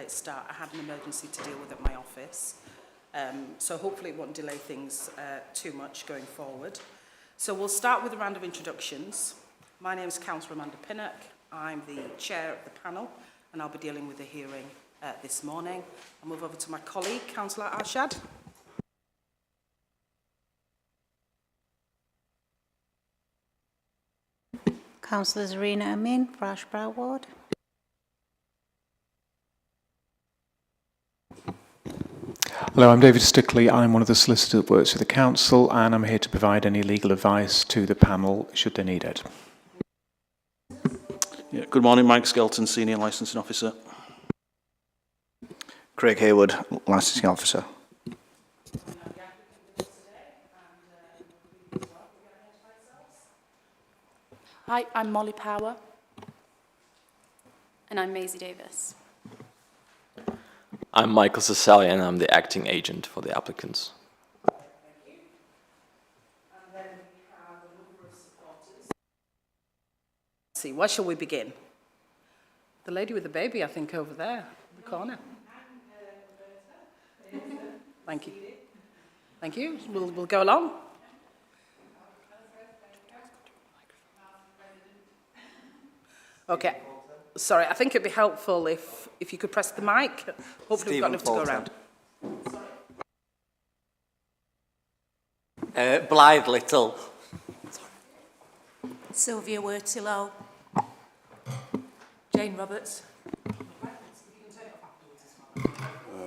Start. I had an emergency to deal with at my office, so hopefully it won't delay things too much going forward. So we'll start with a round of introductions. My name is Councillor Amanda Pinnock. I'm the chair of the panel, and I'll be dealing with the hearing this morning. I'll move over to my colleague, Councillor Arshad. Councillor Zarina Amin for Ashbrow Ward. Hello, I'm David Stickley. I'm one of the solicitors that works for the council, and I'm here to provide any legal advice to the panel should they need it. Yeah, good morning, Mike Skelton, Senior Licensing Officer. Craig Hayward, Licensing Officer. Hi, I'm Molly Power. And I'm Maisie Davis. I'm Michael Cecilia and I'm the acting agent for the applicants. Thank you. And then we have a number of supporters. Let's see, where shall we begin? The lady with the baby, I think, over there, in the corner. Thank you. Thank you. We'll go along. Okay. Sorry, I think it'd be helpful if you could press the mic. Hopefully we've got enough to go around. Blythe Little. Sylvia Wortillow. Jane Roberts.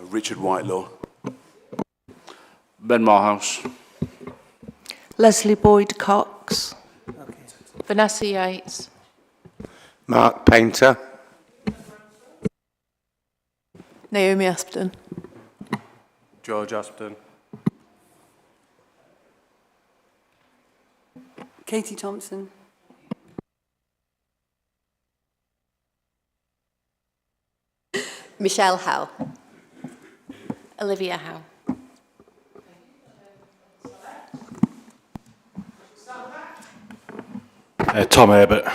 Richard Whitelaw. Ben Morehouse. Leslie Boyd Cox. Okay. Vanessa Yates. Mark Painter. Naomi Aspden. George Aspden. Katie Thompson. Michelle Howe. Olivia Howe. Tom Herbert.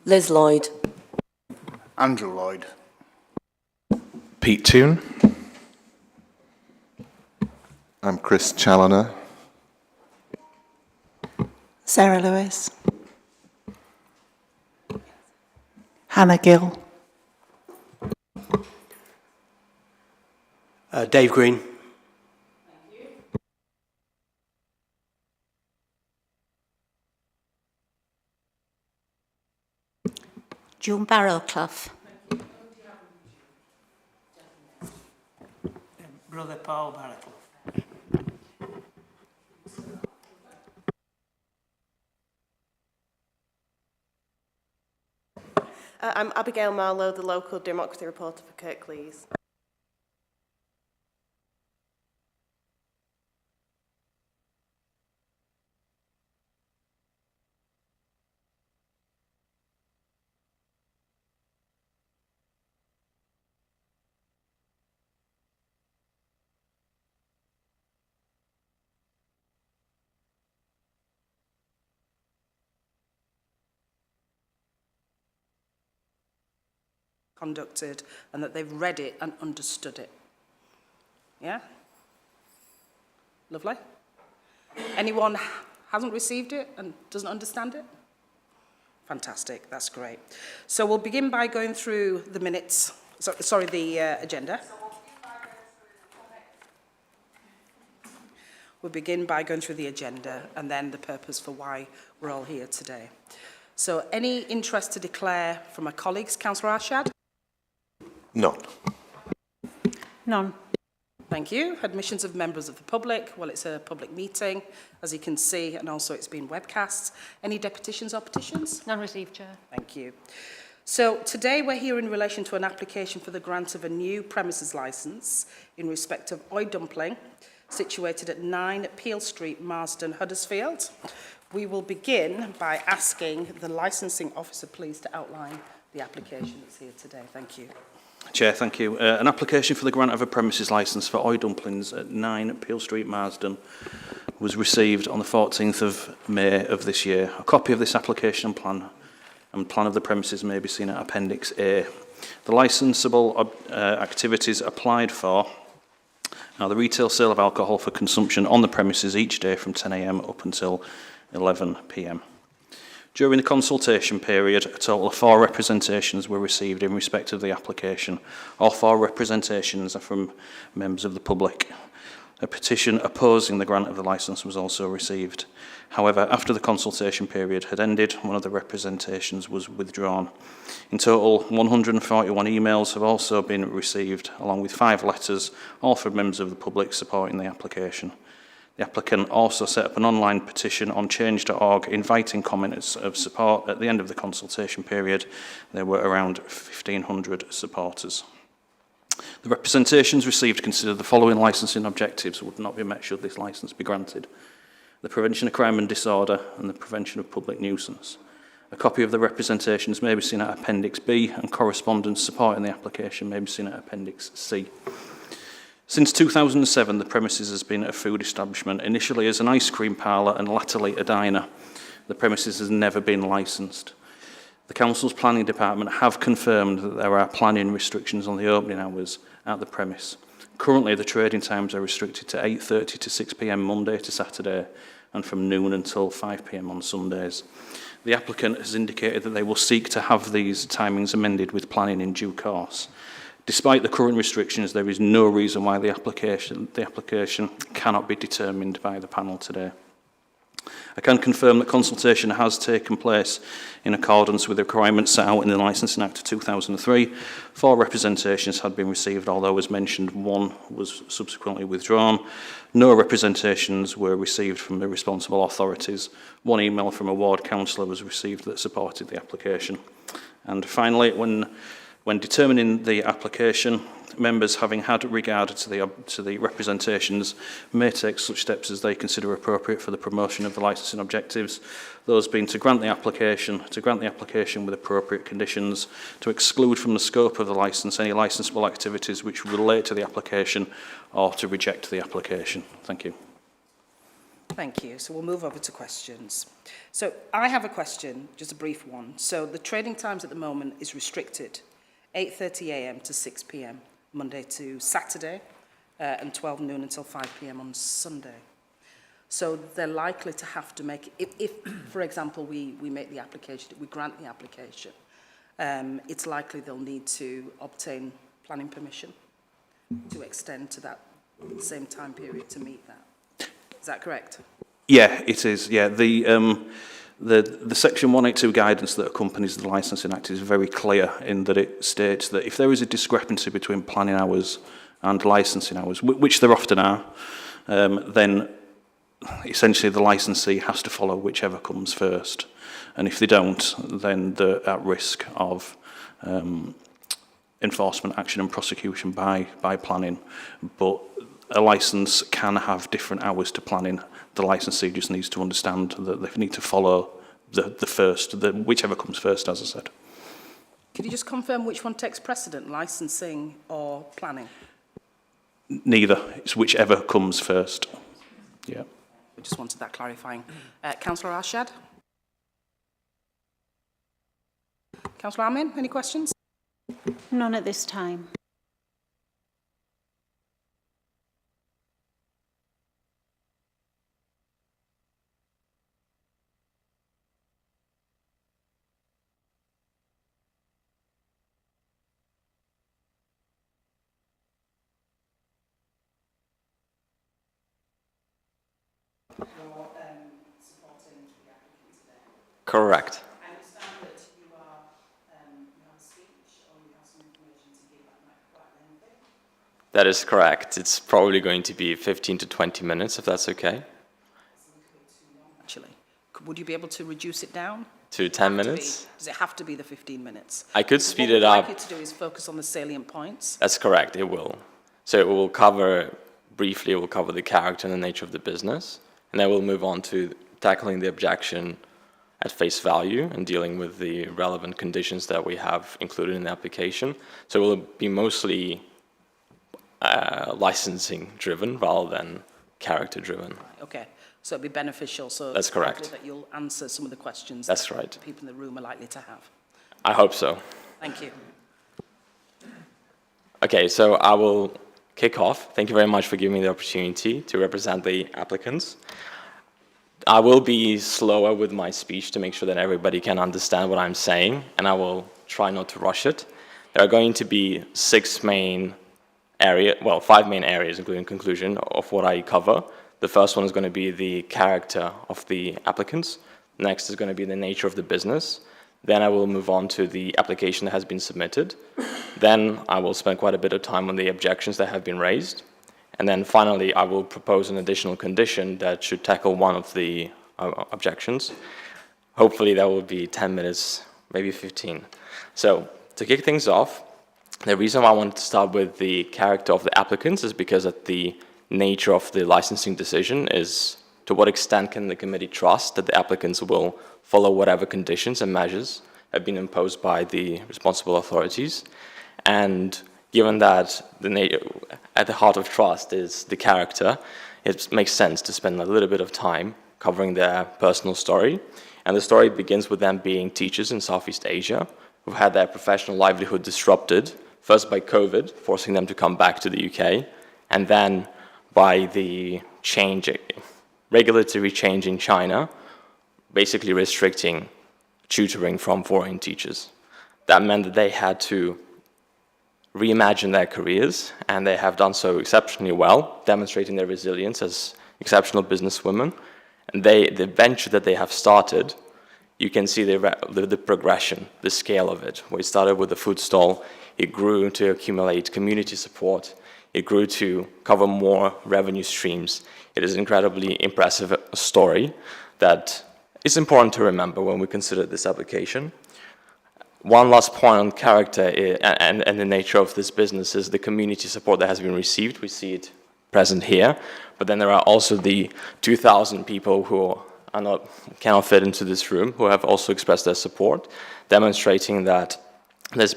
Liz Lloyd. Andrew Lloyd. Pete Toon. I'm Chris Challoner. Sarah Lewis. Hannah Gill. Dave Green. June Barrowclough. Brother Paul Barrett. I'm Abigail Marlowe, the local democracy reporter for Kirklees. Conducted and that they've read it and understood it. Yeah? Lovely. Anyone hasn't received it and doesn't understand it? Fantastic, that's great. So we'll begin by going through the minutes, the agenda. We'll begin by going through the agenda and then the purpose for why we're all here today. So any interest to declare from my colleagues? Councillor Arshad? None. None. Thank you. Admissions of members of the public. Well, it's a public meeting, as you can see, and also it's been webcast. Any deputations or petitions? None received, Chair. Thank you. So today we're here in relation to an application for the grant of a new premises licence in respect of Oi Dumpling, situated at 9 Peel Street, Marsden, Huddersfield. We will begin by asking the licensing officer, please, to outline the application that's here today. Thank you. Chair, thank you. An application for the grant of a premises licence for Oi Dumplings at 9 Peel Street, Marsden was received on the 14th of May of this year. A copy of this application and plan of the premises may be seen at Appendix A The licensable activities applied for are the retail sale of alcohol for consumption on the premises each day from 10 a.m. up until 11 p.m. During the consultation period, a total of 4 representations were received in respect of the application. All 4 representations are from members of the public. A petition opposing the grant of the licence was also received. However, after the consultation period had ended, one of the representations was withdrawn. In total, 141 emails have also been received, along with 5 letters, all from members of the public supporting the application. The applicant also set up an online petition on change.org inviting comments of support. At the end of the consultation period, there were around 1,500 supporters. The representations received consider the following licensing objectives would not be met should this licence be granted: the prevention of crime and disorder and the prevention of public nuisance. A copy of the representations may be seen at Appendix B, and correspondence supporting the application may be seen at Appendix C. Since 2007, the premises has been a food establishment, initially as an ice cream parlour and latterly a diner. The premises has never been licensed. The Council's Planning Department have confirmed that there are planning restrictions on the opening hours at the premise. Currently, the trading times are restricted to 8:30 to 6 p.m. Monday to Saturday and from noon until 5 p.m. on Sundays. The applicant has indicated that they will seek to have these timings amended with planning in due course. Despite the current restrictions, there is no reason why the application cannot be determined by the panel today. I can confirm that consultation has taken place in accordance with the requirements set out in the Licensing Act of 2003. 4 representations had been received, although, as mentioned, 1 was subsequently withdrawn. No representations were received from the responsible authorities. 1 email from a ward councillor was received that supported the application. And finally, when determining the application, members, having had regard to the representations, may take such steps as they consider appropriate for the promotion of the licensing objectives, those being to grant the application with appropriate conditions, to exclude from the scope of the licence any licensable activities which relate to the application, or to reject the application. Thank you. Thank you. So we'll move over to questions. So I have a question, just a brief one. So the trading times at the moment is restricted, 8:30 a.m. to 6 p.m. Monday to Saturday, and 12 noon until 5 p.m. on Sunday. So they're likely to have to make, if for example, we make the application, we grant the application, it's likely they'll need to obtain planning permission to extend to that same time period to meet that. Is that correct? Yeah, it is. Yeah, the Section 182 guidance that accompanies the Licensing Act is very clear in that it states that if there is a discrepancy between planning hours and licensing hours, which there often are, then essentially the licensee has to follow whichever comes first. And if they don't, then they're at risk of enforcement action and prosecution by planning. But a licence can have different hours to planning. The licensee just needs to understand that they need to follow whichever comes first, as I said. Could you just confirm which one takes precedent, licensing or planning? Neither. It's whichever comes first. Yeah. I just wanted that clarifying. Councillor Arshad? Councillor Amin, any questions? None at this time. Correct. I understand that you have a speech or you have some information to give that might be quite lengthy. That is correct. It's probably going to be 15 to 20 minutes, if that's okay. It's a little bit too long, actually. Would you be able to reduce it down? To 10 minutes? Does it have to be the 15 minutes? I could speed it up. What we'd like you to do is focus on the salient points. That's correct, it will. So it will cover, briefly, it will cover the character and the nature of the business, and then we'll move on to tackling the objection at face value and dealing with the relevant conditions that we have included in the application. So it will be mostly licensing driven rather than character driven. Okay, so it'd be beneficial. So that's correct. That you'll answer some of the questions that's that right. people in the room are likely to have. I hope so. Thank you. Okay, so I will kick off. Thank you very much for giving me the opportunity to represent the applicants. I will be slower with my speech to make sure that everybody can understand what I'm saying, and I will try not to rush it. There are going to be 5 main areas, including conclusion, of what I cover. The first one is going to be the character of the applicants. Next is going to be the nature of the business. Then I will move on to the application that has been submitted. Then I will spend quite a bit of time on the objections that have been raised. And then finally, I will propose an additional condition that should tackle one of the objections. Hopefully that will be 10 minutes, maybe 15. So to kick things off, the reason why I wanted to start with the character of the applicants is because of the nature of the licensing decision is to what extent can the committee trust that the applicants will follow whatever conditions and measures have been imposed by the responsible authorities. And given that at the heart of trust is the character, it makes sense to spend a little bit of time covering their personal story. And the story begins with them being teachers in Southeast Asia who've had their professional livelihood disrupted, first by COVID, forcing them to come back to the UK, and then by the regulatory change in China, basically restricting tutoring from foreign teachers. That meant that they had to reimagine their careers, and they have done so exceptionally well, demonstrating their resilience as exceptional businesswomen. And the venture that they have started, you can see the progression, the scale of it. We started with a food stall, it grew to accumulate community support, it grew to cover more revenue streams. It is an incredibly impressive story that is important to remember when we consider this application. One last point on character and the nature of this business is the community support that has been received. We see it present here, but then there are also the 2,000 people who cannot fit into this room who have also expressed their support, demonstrating that these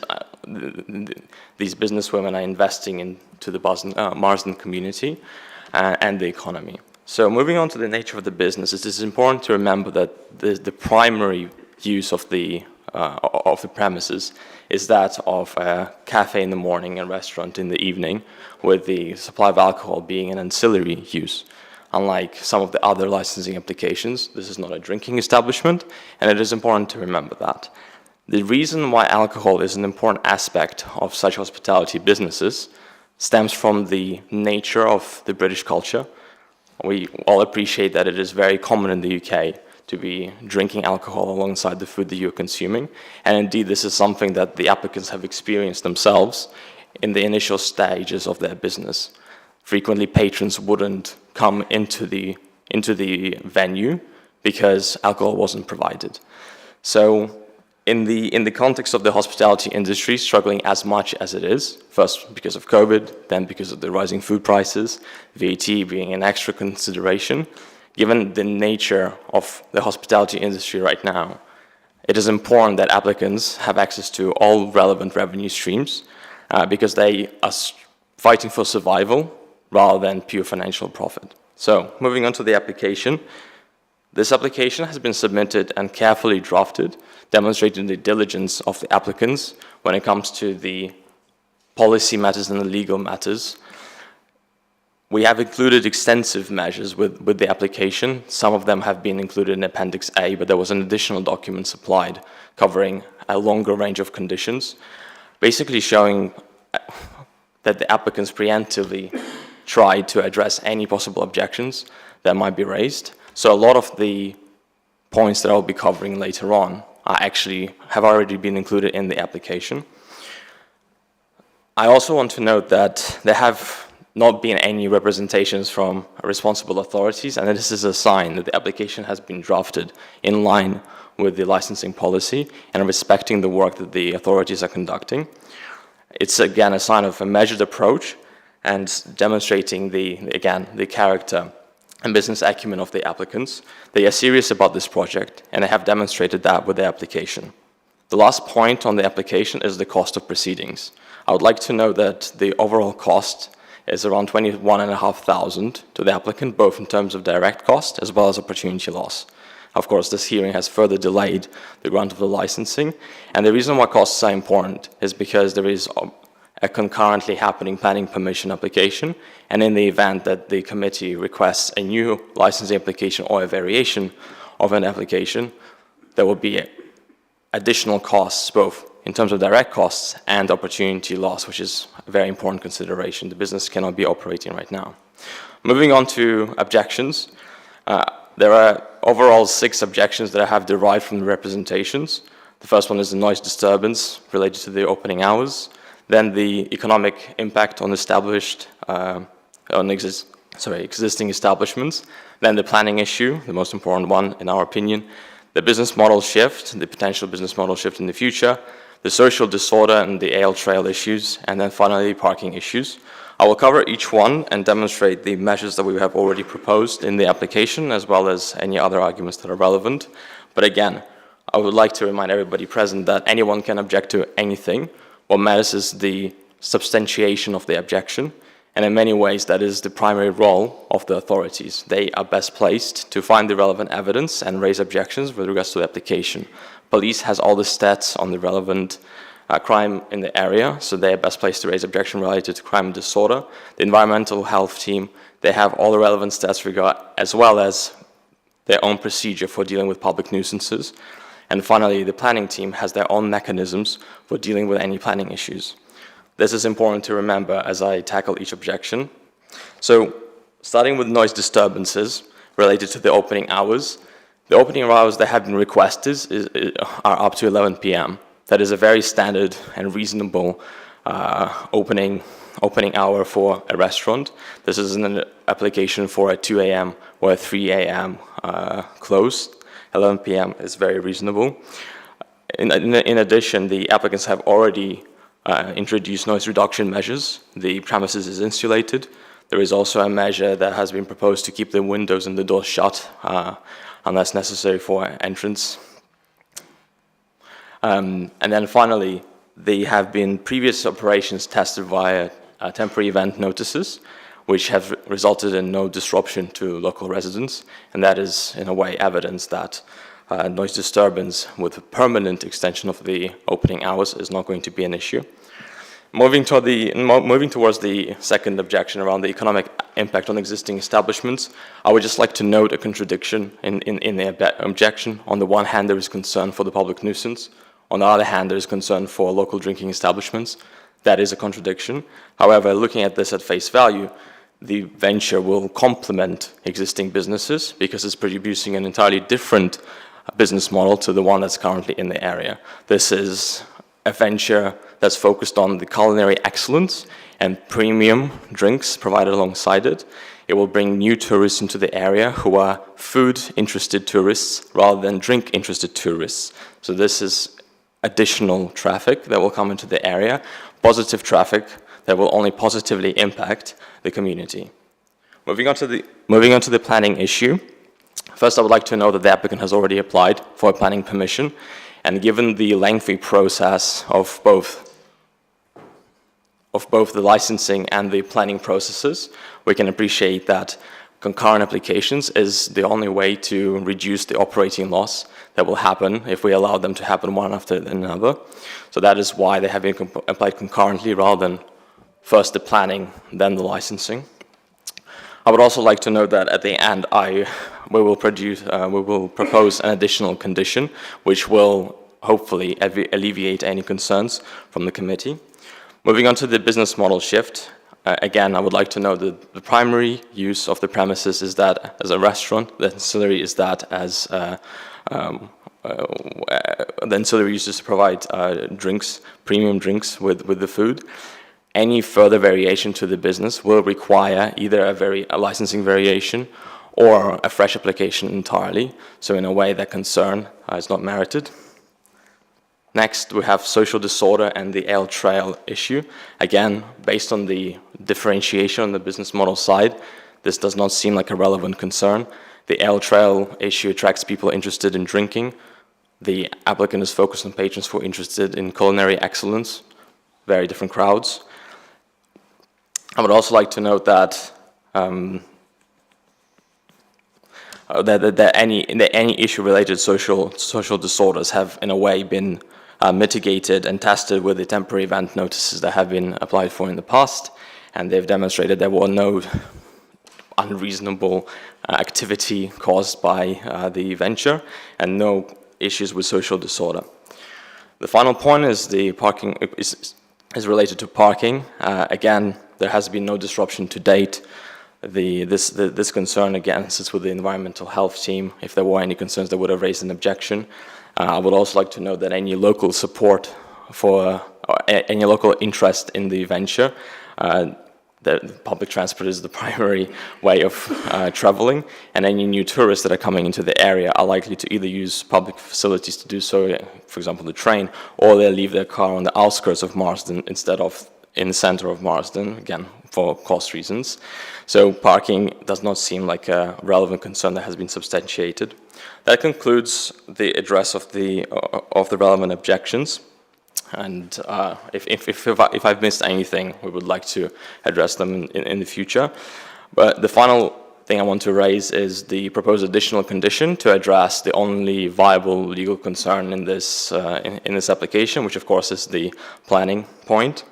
businesswomen are investing into the Marsden community and the economy. So moving on to the nature of the business, it is important to remember that the primary use of the premises is that of a cafe in the morning and restaurant in the evening, with the supply of alcohol being an ancillary use. Unlike some of the other licensing applications, this is not a drinking establishment, and it is important to remember that. The reason why alcohol is an important aspect of such hospitality businesses stems from the nature of the British culture. We all appreciate that it is very common in the UK to be drinking alcohol alongside the food that you're consuming. And indeed, this is something that the applicants have experienced themselves in the initial stages of their business. Frequently, patrons wouldn't come into the venue because alcohol wasn't provided. So in the context of the hospitality industry struggling as much as it is, first because of COVID, then because of the rising food prices, VAT being an extra consideration, given the nature of the hospitality industry right now, it is important that applicants have access to all relevant revenue streams because they are fighting for survival rather than pure financial profit. So moving on to the application. This application has been submitted and carefully drafted, demonstrating the diligence of the applicants when it comes to the policy matters and the legal matters. We have included extensive measures with the application. Some of them have been included in Appendix A, but there was an additional document supplied covering a longer range of conditions, basically showing that the applicants preemptively tried to address any possible objections that might be raised. So a lot of the points that I'll be covering later on have already been included in the application. I also want to note that there have not been any representations from responsible authorities, and this is a sign that the application has been drafted in line with the licensing policy and respecting the work that the authorities are conducting. It's again a sign of a measured approach and demonstrating the character and business acumen of the applicants. They are serious about this project, and they have demonstrated that with their application. The last point on the application is the cost of proceedings. I would like to note that the overall cost is around $21,500 to the applicant, both in terms of direct cost as well as opportunity loss. Of course, this hearing has further delayed the grant of the licensing, and the reason why costs are important is because there is a concurrently happening planning permission application, and in the event that the committee requests a new licensing application or a variation of an application, there will be additional costs, both in terms of direct costs and opportunity loss, which is a very important consideration. The business cannot be operating right now. Moving on to objections, there are overall 6 objections that I have derived from the representations. The first one is the noise disturbance related to the opening hours, then the economic impact on existing establishments, then the planning issue, the most important one in our opinion, the business model shift, the potential business model shift in the future, the social disorder and the ale trail issues, and then finally parking issues. I will cover each one and demonstrate the measures that we have already proposed in the application, as well as any other arguments that are relevant. But again, I would like to remind everybody present that anyone can object to anything. What matters is the substantiation of the objection, and in many ways that is the primary role of the authorities. They are best placed to find the relevant evidence and raise objections with regards to the application. Police has all the stats on the relevant crime in the area, so they are best placed to raise objection related to crime and disorder. The environmental health team, they have all the relevant stats as well as their own procedure for dealing with public nuisances. And finally, the planning team has their own mechanisms for dealing with any planning issues. This is important to remember as I tackle each objection. So, starting with noise disturbances related to the opening hours, the opening hours that have been requested are up to 11 p.m. That is a very standard and reasonable opening hour for a restaurant. This is an application for a 2 a.m. or a 3 a.m. close. 11 p.m. is very reasonable. In addition, the applicants have already introduced noise reduction measures. The premises is insulated. There is also a measure that has been proposed to keep the windows and the doors shut unless necessary for entrance. And then finally, there have been previous operations tested via temporary event notices, which have resulted in no disruption to local residents, and that is, in a way, evidence that noise disturbance with a permanent extension of the opening hours is not going to be an issue. Moving towards the second objection around the economic impact on existing establishments, I would just like to note a contradiction in the objection. On the one hand, there is concern for the public nuisance. On the other hand, there is concern for local drinking establishments. That is a contradiction. However, looking at this at face value, the venture will complement existing businesses because it's producing an entirely different business model to the one that's currently in the area. This is a venture that's focused on the culinary excellence and premium drinks provided alongside it. It will bring new tourists into the area who are food-interested tourists rather than drink-interested tourists. So this is additional traffic that will come into the area, positive traffic that will only positively impact the community. Moving on to the planning issue. First, I would like to know that the applicant has already applied for a planning permission, and given the lengthy process of both the licensing and the planning processes, we can appreciate that concurrent applications is the only way to reduce the operating loss that will happen if we allow them to happen one after another. So that is why they have been applied concurrently rather than first the planning, then the licensing. I would also like to note that at the end, we will propose an additional condition, which will hopefully alleviate any concerns from the committee. Moving on to the business model shift, again, I would like to note that the primary use of the premises is that as a restaurant, the ancillary is that as the ancillary uses to provide drinks, premium drinks with the food. Any further variation to the business will require either a licensing variation or a fresh application entirely. So in a way, that concern is not merited. Next, we have social disorder and the ale trail issue. Again, based on the differentiation on the business model side, this does not seem like a relevant concern. The ale trail issue attracts people interested in drinking. The applicant is focused on patrons who are interested in culinary excellence, very different crowds. I would also like to note that any issue related to social disorders have in a way been mitigated and tested with the temporary event notices that have been applied for in the past, and they've demonstrated there were no unreasonable activity caused by the venture and no issues with social disorder. The final point is the parking is related to parking. Again, there has been no disruption to date. This concern again sits with the environmental health team. If there were any concerns, they would have raised an objection. I would also like to note that any local support for any local interest in the venture, the public transport is the primary way of traveling, and any new tourists that are coming into the area are likely to either use public facilities to do so, for example the train, or they'll leave their car on the outskirts of Marsden instead of in the center of Marsden, again for cost reasons. So parking does not seem like a relevant concern that has been substantiated. That concludes the address of the relevant objections. And if I've missed anything, we would like to address them in the future. But the final thing I want to raise is the proposed additional condition to address the only viable legal concern in this application, which of course is the planning point.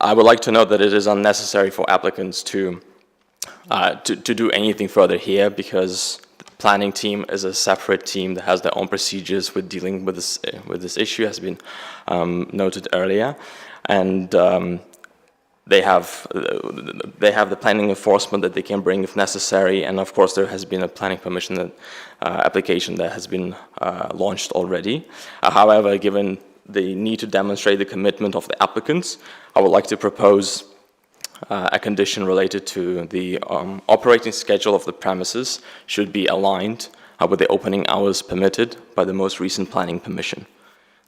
I would like to note that it is unnecessary for applicants to do anything further here, because the planning team is a separate team that has their own procedures with dealing with this issue, has been noted earlier, and they have the planning enforcement that they can bring if necessary, and of course there has been a planning permission application that has been launched already. However, given the need to demonstrate the commitment of the applicants, I would like to propose a condition related to the operating schedule of the premises should be aligned with the opening hours permitted by the most recent planning permission.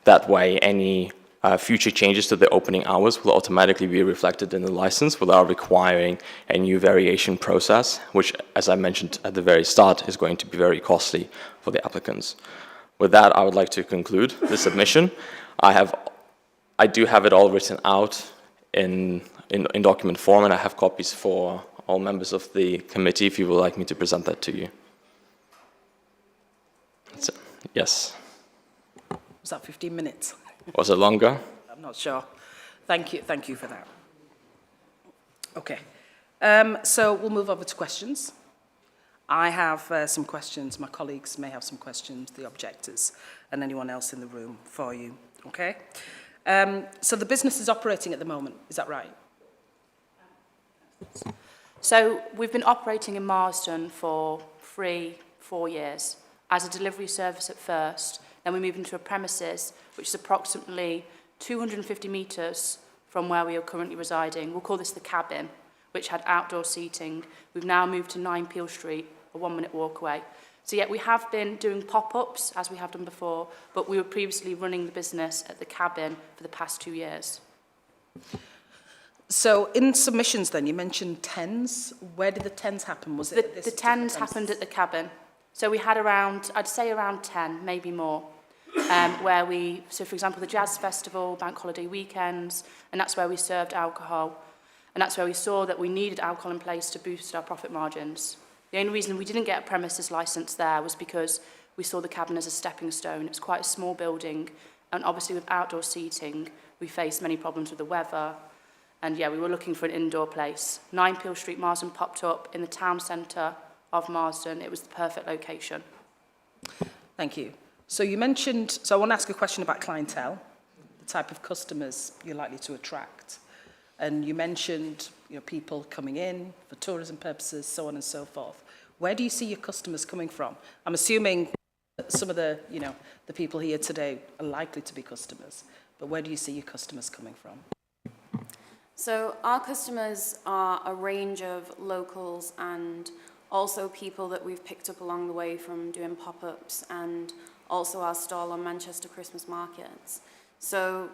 That way, any future changes to the opening hours will automatically be reflected in the license without requiring a new variation process, which, as I mentioned at the very start, is going to be very costly for the applicants. With that, I would like to conclude the submission. I do have it all written out in document form, and I have copies for all members of the committee if you would like me to present that to you. That's it. Yes. Was that 15 minutes? Was it longer? I'm not sure. Thank you for that. Okay. So we'll move over to questions. I have some questions. My colleagues may have some questions, the objectors, and anyone else in the room for you. Okay? So the business is operating at the moment, is that right? So we've been operating in Marsden for 4 years as a delivery service at first. Then we moved into a premises which is approximately 250 metres from where we are currently residing. We'll call this the cabin, which had outdoor seating. We've now moved to 9 Peel Street, a 1-minute walk away. So yeah, we have been doing pop-ups, as we have done before, but we were previously running the business at the cabin for the past 2 years. So in submissions then, you mentioned tens. Where did the tens happen? Was it The tens happened at the cabin. So we had around, I'd say around 10, maybe more, so for example, the Jazz Festival, bank holiday weekends, and that's where we served alcohol. And that's where we saw that we needed alcohol in place to boost our profit margins. The only reason we didn't get a premises license there was because we saw the cabin as a stepping stone. It's quite a small building, and obviously with outdoor seating, we faced many problems with the weather. And yeah, we were looking for an indoor place. 9 Peel Street, Marsden popped up in the town centre of Marsden. It was the perfect location. Thank you. So you mentioned, so I want to ask a question about clientele, the type of customers you're likely to attract. And you mentioned, people coming in for tourism purposes, so on and so forth. Where do you see your customers coming from? I'm assuming that some of the, the people here today are likely to be customers, but where do you see your customers coming from? So our customers are a range of locals and also people that we've picked up along the way from doing pop-ups, and also our stall on Manchester Christmas markets. So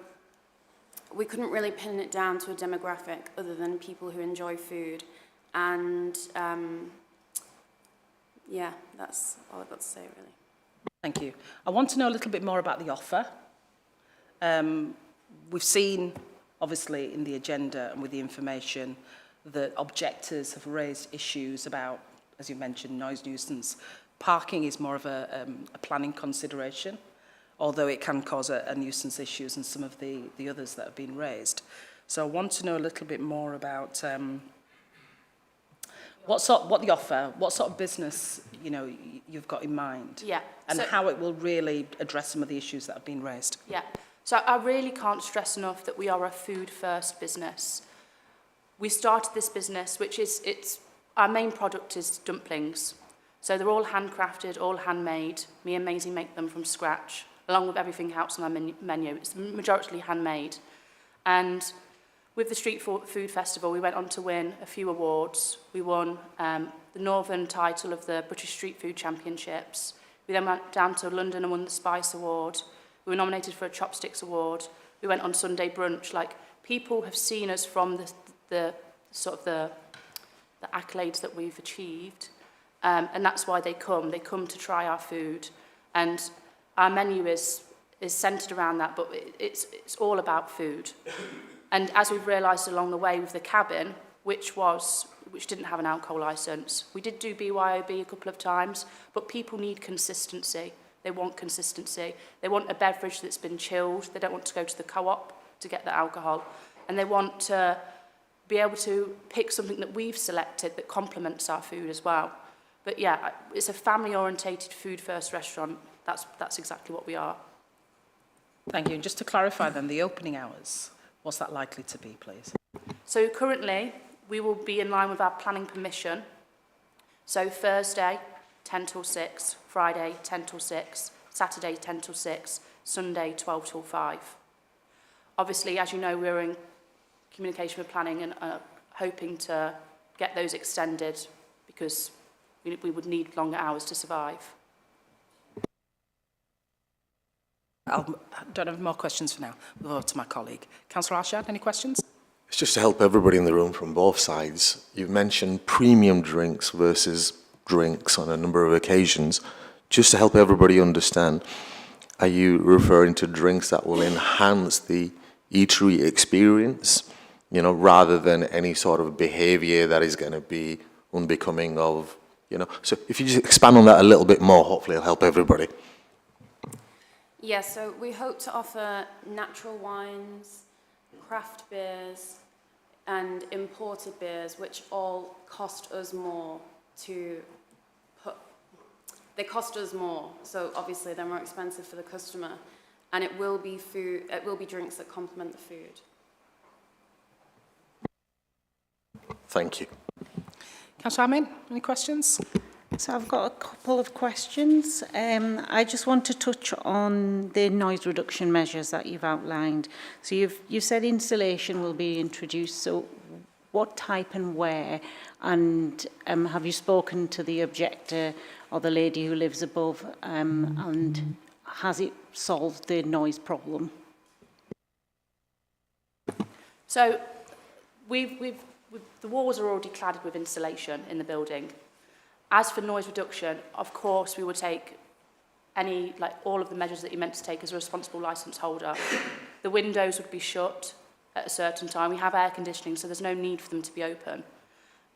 we couldn't really pin it down to a demographic other than people who enjoy food. And yeah, that's all I've got to say, really. Thank you. I want to know a little bit more about the offer. We've seen, obviously, in the agenda and with the information that objectors have raised issues about, as you mentioned, noise nuisance. Parking is more of a planning consideration. although it can cause a nuisance issues and some of the others that have been raised. So I want to know a little bit more about what the offer, what sort of business, you know, you've got in mind. Yeah. And So- how it will really address some of the issues that have been raised. Yeah. So I really can't stress enough that we are a food-first business. We started this business, which is, our main product is dumplings. So they're all handcrafted, all handmade. Me and Maisie make them from scratch, along with everything else on our menu. It's majority handmade. And with the Street Food Festival, we went on to win a few awards. We won the Northern title of the British Street Food Championships. We then went down to London and won the Spice Award. We were nominated for a Chopsticks Award. We went on Sunday Brunch. Like, people have seen us from the accolades that we've achieved. And that's why they come. They come to try our food. And our menu is centred around that, but it's all about food. And as we've realised along the way with the cabin, which didn't have an alcohol licence, we did do BYOB a couple of times, but people need consistency. They want consistency. They want a beverage that's been chilled. They don't want to go to the co-op to get the alcohol. And they want to be able to pick something that we've selected that complements our food as well. But yeah, it's a family-orientated food-first restaurant. That's exactly what we are. Thank you. And just to clarify then, the opening hours, what's that likely to be, please? So currently, we will be in line with our planning permission. So Thursday, 10 till 6, Friday, 10 till 6, Saturday, 10 till 6, Sunday, 12 till 5. Obviously, as you know, we're in communication with planning and hoping to get those extended because we would need longer hours to survive. I don't have more questions for now. We'll go over to my colleague. Councillor Arshad, any questions? It's just to help everybody in the room from both sides. You've mentioned premium drinks versus drinks on a number of occasions. Just to help everybody understand, are you referring to drinks that will enhance the eatery experience, you know, rather than any sort of behaviour that is going to be unbecoming of, you know? So if you just expand on that a little bit more, hopefully it'll help everybody. Yes, so we hope to offer natural wines, craft beers, and imported beers, which all cost us more to put. They cost us more, so obviously they're more expensive for the customer, and it will be food. It will be drinks that complement the food. Thank you. Councillor Amin, any questions? So I've got a couple of questions. I just want to touch on the noise reduction measures that you've outlined. So you've said installation will be introduced. So what type and where? And have you spoken to the objector or the lady who lives above? And has it solved the noise problem? So the walls are already cladded with insulation in the building. As for noise reduction, of course, we would take all of the measures that you're meant to take as a responsible licence holder. The windows would be shut at a certain time. We have air conditioning, so there's no need for them to be open.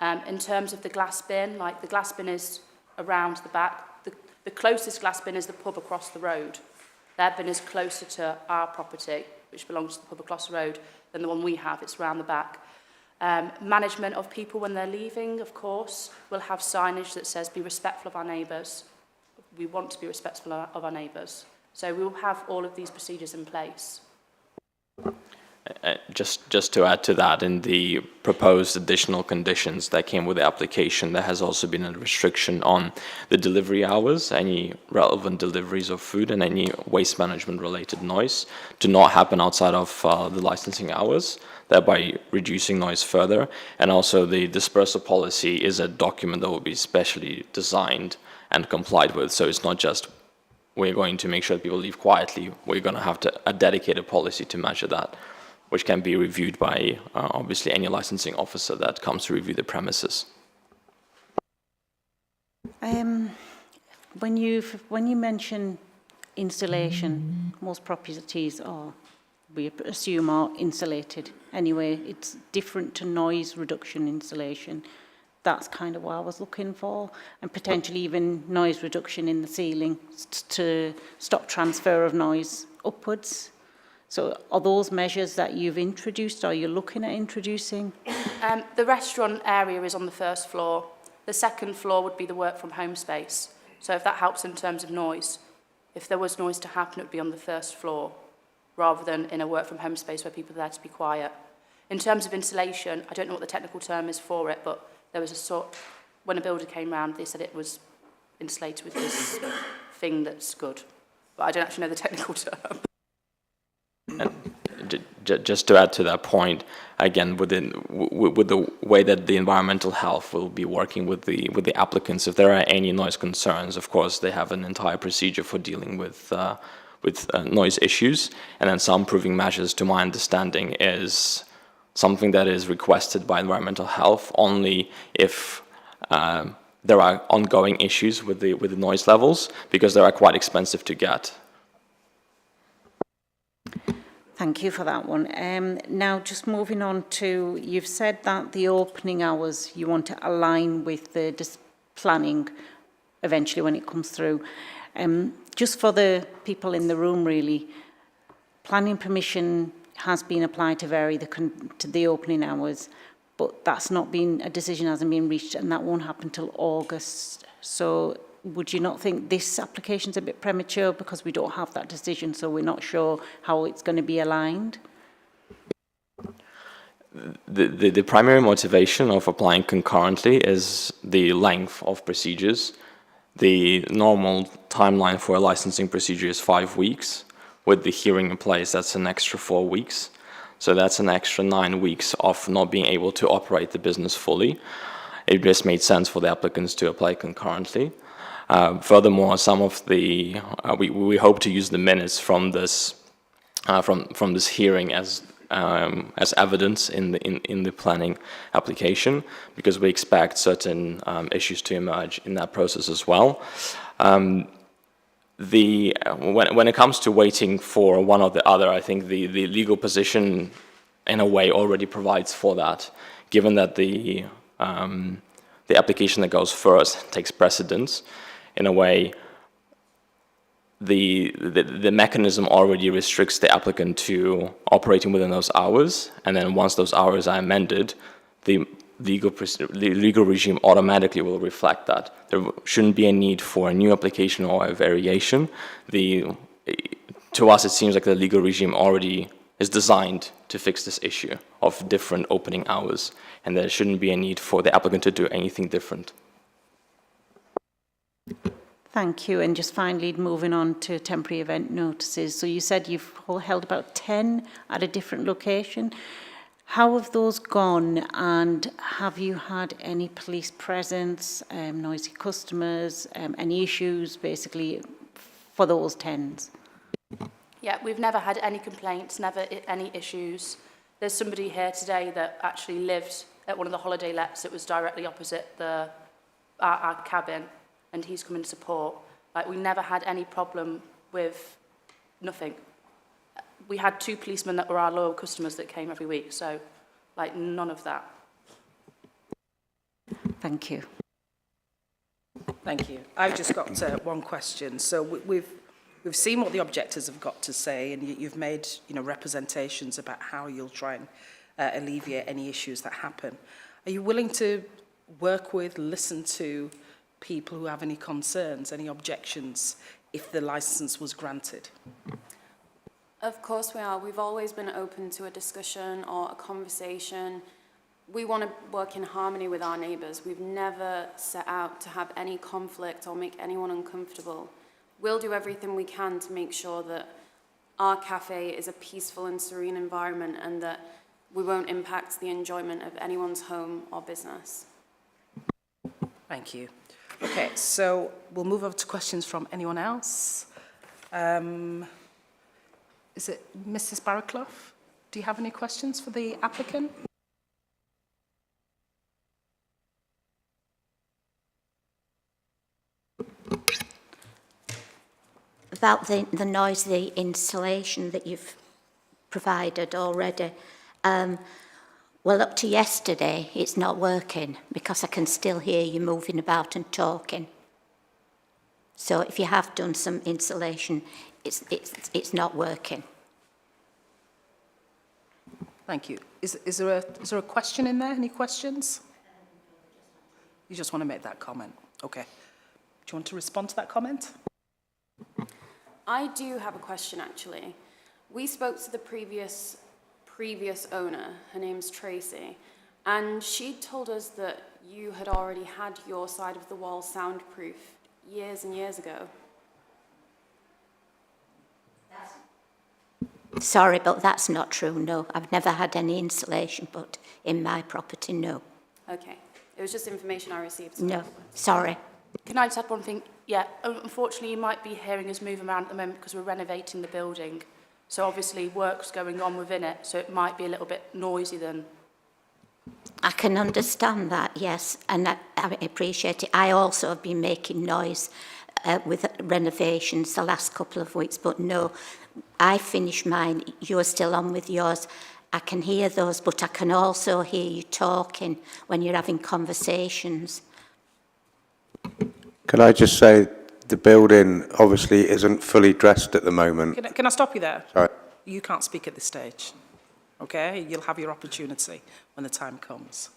In terms of the glass bin, the glass bin is around the back. The closest glass bin is the pub across the road. Their bin is closer to our property, which belongs to the pub across the road, than the one we have. It's around the back. Management of people when they're leaving, of course, will have signage that says be respectful of our neighbours. We want to be respectful of our neighbours. So we will have all of these procedures in place. Just to add to that, in the proposed additional conditions that came with the application, there has also been a restriction on the delivery hours, any relevant deliveries of food and any waste management related noise to not happen outside of the licensing hours, thereby reducing noise further. And also the dispersal policy is a document that will be specially designed and complied with. So it's not just we're going to make sure that people leave quietly, we're going to have a dedicated policy to measure that, which can be reviewed by obviously any licensing officer that comes to review the premises. When you mention installation, most properties we assume are insulated. Anyway, it's different to noise reduction installation. That's kind of what I was looking for, and potentially even noise reduction in the ceiling to stop transfer of noise upwards. So are those measures that you've introduced, are you looking at introducing? The restaurant area is on the first floor. The second floor would be the work from home space. So if that helps in terms of noise, if there was noise to happen, it would be on the first floor rather than in a work from home space where people are there to be quiet. In terms of insulation, I don't know what the technical term is for it, but there was a sort, when a builder came round, they said it was insulated with this thing that's good. But I don't actually know the technical term. Just to add to that point, again, with the way that the environmental health will be working with the applicants, if there are any noise concerns, of course, they have an entire procedure for dealing with noise issues. And then soundproofing measures, to my understanding, is something that is requested by environmental health only if there are ongoing issues with the noise levels, because they are quite expensive to get. Thank you for that one. Now, just moving on to, you've said that the opening hours you want to align with the planning eventually when it comes through. Just for the people in the room, really, planning permission has been applied to vary to the opening hours, but that's not been, a decision hasn't been reached, and that won't happen till August. So would you not think this application's a bit premature because we don't have that decision, so we're not sure how it's going to be aligned? The primary motivation of applying concurrently is the length of procedures. The normal timeline for a licensing procedure is 5 weeks. With the hearing in place, that's an extra 4 weeks. So that's an extra 9 weeks of not being able to operate the business fully. It just made sense for the applicants to apply concurrently. Furthermore, some of the we hope to use the minutes from this hearing as evidence in the planning application, because we expect certain issues to emerge in that process as well. When it comes to waiting for one or the other, I think the legal position in a way already provides for that, given that the application that goes first takes precedence. In a way, the mechanism already restricts the applicant to operating within those hours, and then once those hours are amended, the legal regime automatically will reflect that. There shouldn't be a need for a new application or a variation. To us, it seems like the legal regime already is designed to fix this issue of different opening hours, and there shouldn't be a need for the applicant to do anything different. Thank you. And just finally, moving on to temporary event notices. So you said you've held about 10 at a different location. How have those gone, and have you had any police presence, noisy customers, any issues basically for those 10s? Yeah, we've never had any complaints, never any issues. There's somebody here today that actually lived at one of the holiday lets that was directly opposite our cabin, and he's come in support. Like, we never had any problem with nothing. We had 2 policemen that were our loyal customers that came every week, so, like, none of that. Thank you. Thank you. I've just got one question. So we've seen what the objectors have got to say, and you've made representations about how you'll try and alleviate any issues that happen. Are you willing to work with, listen to people who have any concerns, any objections, if the licence was granted? Of course we are. We've always been open to a discussion or a conversation. We want to work in harmony with our neighbours. We've never set out to have any conflict or make anyone uncomfortable. We'll do everything we can to make sure that our cafe is a peaceful and serene environment, and that we won't impact the enjoyment of anyone's home or business. Thank you. Okay, so we'll move over to questions from anyone else. Is it Mrs. Barraclough? Do you have any questions for the applicant? About the noise, the installation that you've provided already, Well, up to yesterday, it's not working because I can still hear you moving about and talking. So if you have done some insulation, it's not working. Thank you. Is there a question in there? Any questions? You just want to make that comment? Okay. Do you want to respond to that comment? I do have a question, actually. We spoke to the previous owner, her name's Tracy, and she told us that you had already had your side of the wall soundproof years and years ago. Sorry, but that's not true, no. I've never had any insulation put in my property, no. Okay. It was just information I received. No, sorry. Can I just add one thing? Yeah, unfortunately, you might be hearing us move around at the moment because we're renovating the building. So obviously work's going on within it, so it might be a little bit noisy then. I can understand that, yes, and I appreciate it. I also have been making noise with renovations the last couple of weeks, but no, I finished mine. You're still on with yours. I can hear those, but I can also hear you talking when you're having conversations. Can I just say the building obviously isn't fully dressed at the moment? Can I stop you there? Sorry. You can't speak at this stage, okay? You'll have your opportunity when the time comes.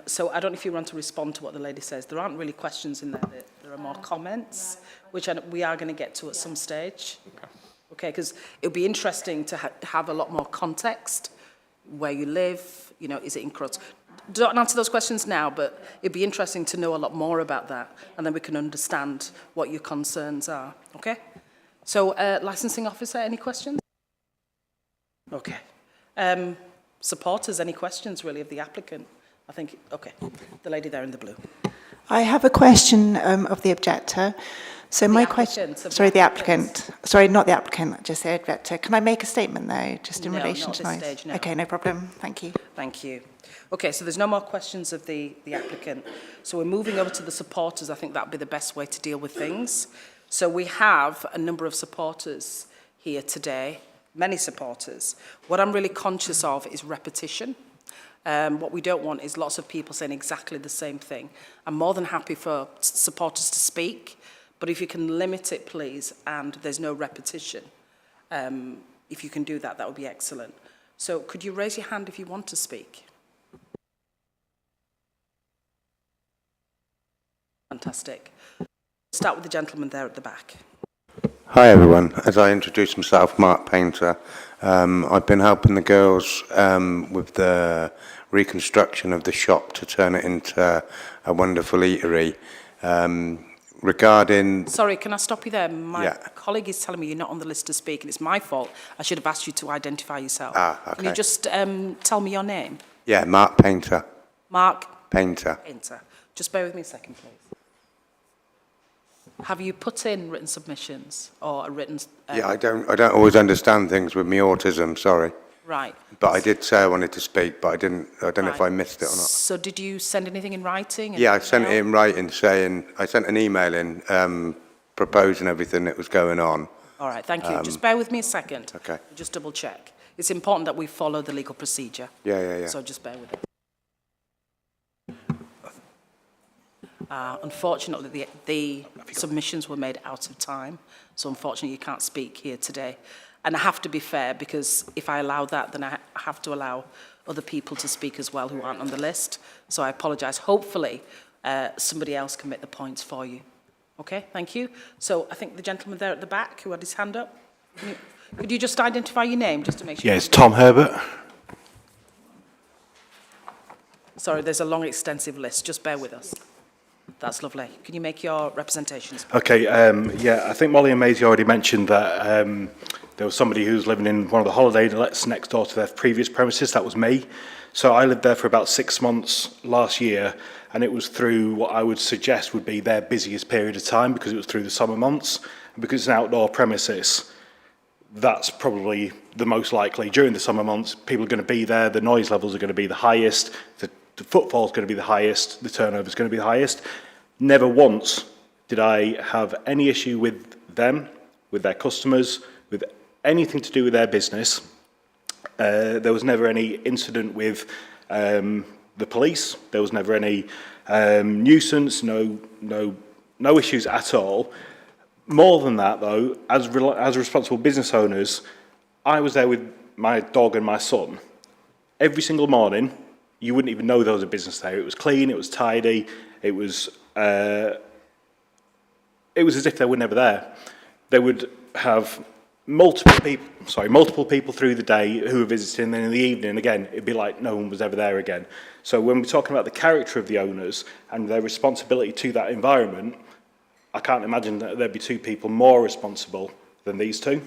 So I don't know if you want to respond to what the lady says. There aren't really questions in there. There are more comments, which we are going to get to at some stage. Okay, because it'll be interesting to have a lot more context, where you live, you know, is it in Crutz? Don't answer those questions now, but it'd be interesting to know a lot more about that, and then we can understand what your concerns are, okay? So, licensing officer, any questions? Okay. Supporters, any questions really of the applicant? I think, okay, the lady there in the blue. I have a question of the objector. So my question, sorry, the applicant. Sorry, not the applicant, just the objector. Can I make a statement though, just in relation to noise? Stage, no. Okay, no problem. Thank you. Thank you. Okay, so there's no more questions of the applicant. So we're moving over to the supporters. I think that would be the best way to deal with things. So we have a number of supporters here today, many supporters. What I'm really conscious of is repetition. What we don't want is lots of people saying exactly the same thing. I'm more than happy for supporters to speak, but if you can limit it, please, and there's no repetition, if you can do that, that would be excellent. So could you raise your hand if you want to speak? Fantastic. Start with the gentleman there at the back. Hi everyone, as I introduce myself, Mark Painter. I've been helping the girls with the reconstruction of the shop to turn it into a wonderful eatery. Regarding... Sorry, can I stop you there? My Yeah. colleague is telling me you're not on the list to speak, and it's my fault. I should have asked you to identify yourself. Okay. Can you just tell me your name? Yeah, Mark Painter. Mark Painter. Painter. Just bear with me a second, please. Have you put in written submissions or a written... Yeah, I don't always understand things with my autism, sorry. Right. But I did say I wanted to speak, but I don't know if I missed it or not. So did you send anything in writing? Yeah, I sent it in writing saying, I sent an email in proposing everything that was going on. All right, thank you. Just bear with me a second. Okay. Just double check. It's important that we follow the legal procedure. Yeah. So just bear with it. Unfortunately, the submissions were made out of time, so unfortunately you can't speak here today. And I have to be fair, because if I allow that, then I have to allow other people to speak as well who aren't on the list. So I apologise. Hopefully, somebody else can make the points for you. Okay, thank you. So I think the gentleman there at the back who had his hand up, could you just identify your name just to make sure? Yeah, it's Tom Herbert. Sorry, there's a long, extensive list. Just bear with us. That's lovely. Can you make your representations? Okay, yeah, I think Molly and Maisie already mentioned that there was somebody who was living in one of the holiday lets next door to their previous premises. That was me. So I lived there for about 6 months last year, and it was through what I would suggest would be their busiest period of time, because it was through the summer months. And because it's an outdoor premises, that's probably the most likely. During the summer months, people are going to be there, the noise levels are going to be the highest, the footfall is going to be the highest, the turnover is going to be the highest. Never once did I have any issue with them, with their customers, with anything to do with their business. There was never any incident with the police. There was never any nuisance, no issues at all. More than that, though, as responsible business owners, I was there with my dog and my son. Every single morning, you wouldn't even know there was a business there. It was clean, it was tidy, it was as if they were never there. They would have multiple people through the day who were visiting, and then in the evening, again, it'd be like no one was ever there again. So when we're talking about the character of the owners and their responsibility to that environment, I can't imagine that there'd be two people more responsible than these two.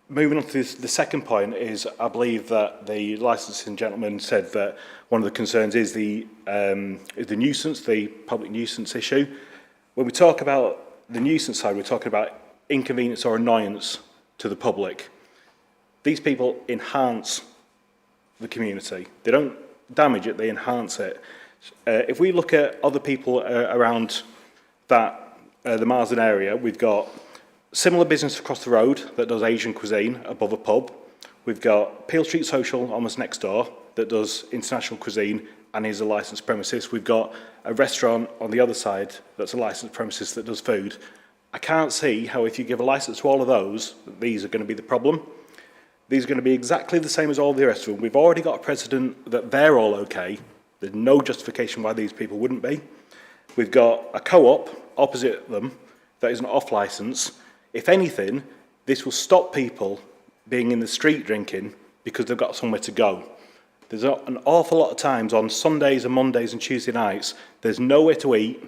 Moving on to the second point is, I believe that the licensing gentleman said that one of the concerns is the nuisance, the public nuisance issue. When we talk about the nuisance side, we're talking about inconvenience or annoyance to the public. These people enhance the community. They don't damage it, they enhance it. If we look at other people around that, the Marsden area, we've got similar business across the road that does Asian cuisine above a pub. We've got Peel Street Social almost next door that does international cuisine and is a licensed premises. We've got a restaurant on the other side that's a licensed premises that does food. I can't see how if you give a license to all of those, these are going to be the problem. These are going to be exactly the same as all the rest of them. We've already got a precedent that they're all okay. There's no justification why these people wouldn't be. We've got a co-op opposite them that is an off-licence. If anything, this will stop people being in the street drinking because they've got somewhere to go. There's an awful lot of times on Sundays and Mondays and Tuesday nights, there's nowhere to eat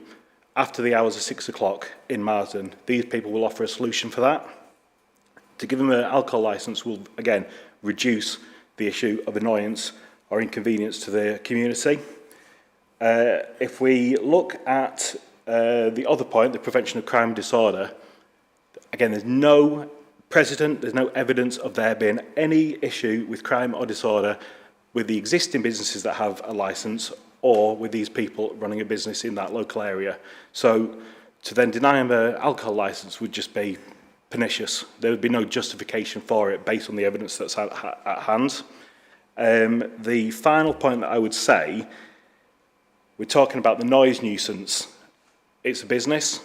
after the hours of 6 o'clock in Marsden. These people will offer a solution for that. To give them an alcohol licence will, again, reduce the issue of annoyance or inconvenience to the community. If we look at the other point, the prevention of crime and disorder, again, there's no precedent, there's no evidence of there being any issue with crime or disorder with the existing businesses that have a licence or with these people running a business in that local area. So to then deny them an alcohol licence would just be pernicious. There would be no justification for it based on the evidence that's at hand. The final point that I would say, we're talking about the noise nuisance. It's a business.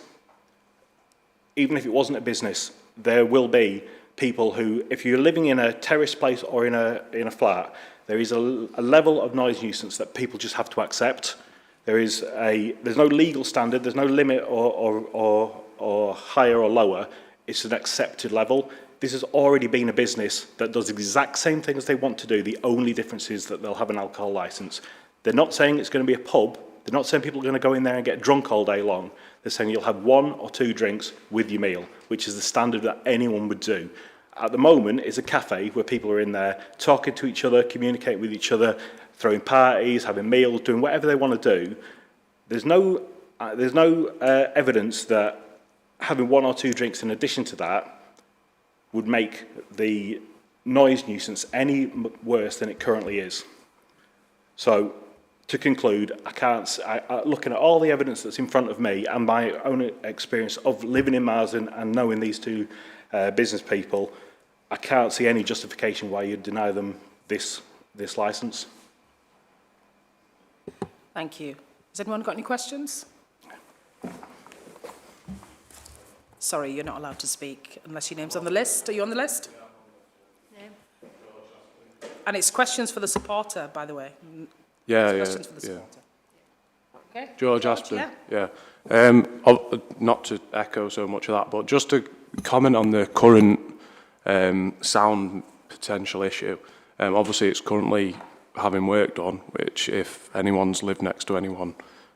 Even if it wasn't a business, there will be people who, if you're living in a terrace place or in a flat, there is a level of noise nuisance that people just have to accept. There's no legal standard, there's no limit or higher or lower. It's an accepted level. This has already been a business that does the exact same thing as they want to do. The only difference is that they'll have an alcohol licence. They're not saying it's going to be a pub. They're not saying people are going to go in there and get drunk all day long. They're saying you'll have 1 or 2 drinks with your meal, which is the standard that anyone would do. At the moment, it's a cafe where people are in there talking to each other, communicating with each other, throwing parties, having meals, doing whatever they want to do. There's no evidence that having 1 or 2 drinks in addition to that would make the noise nuisance any worse than it currently is. So, to conclude, looking at all the evidence that's in front of me and my own experience of living in Marsden and knowing these two business people, I can't see any justification why you'd deny them this licence. Thank you. Has anyone got any questions? Sorry, you're not allowed to speak unless your name's on the list. Are you on the list? No. And it's questions for the supporter, by the way. Questions for the supporter. Okay. George Aspden. Yeah. Not to echo so much of that, but just to comment on the current sound potential issue. Obviously, it's currently having work done, which if anyone's lived next to anyone,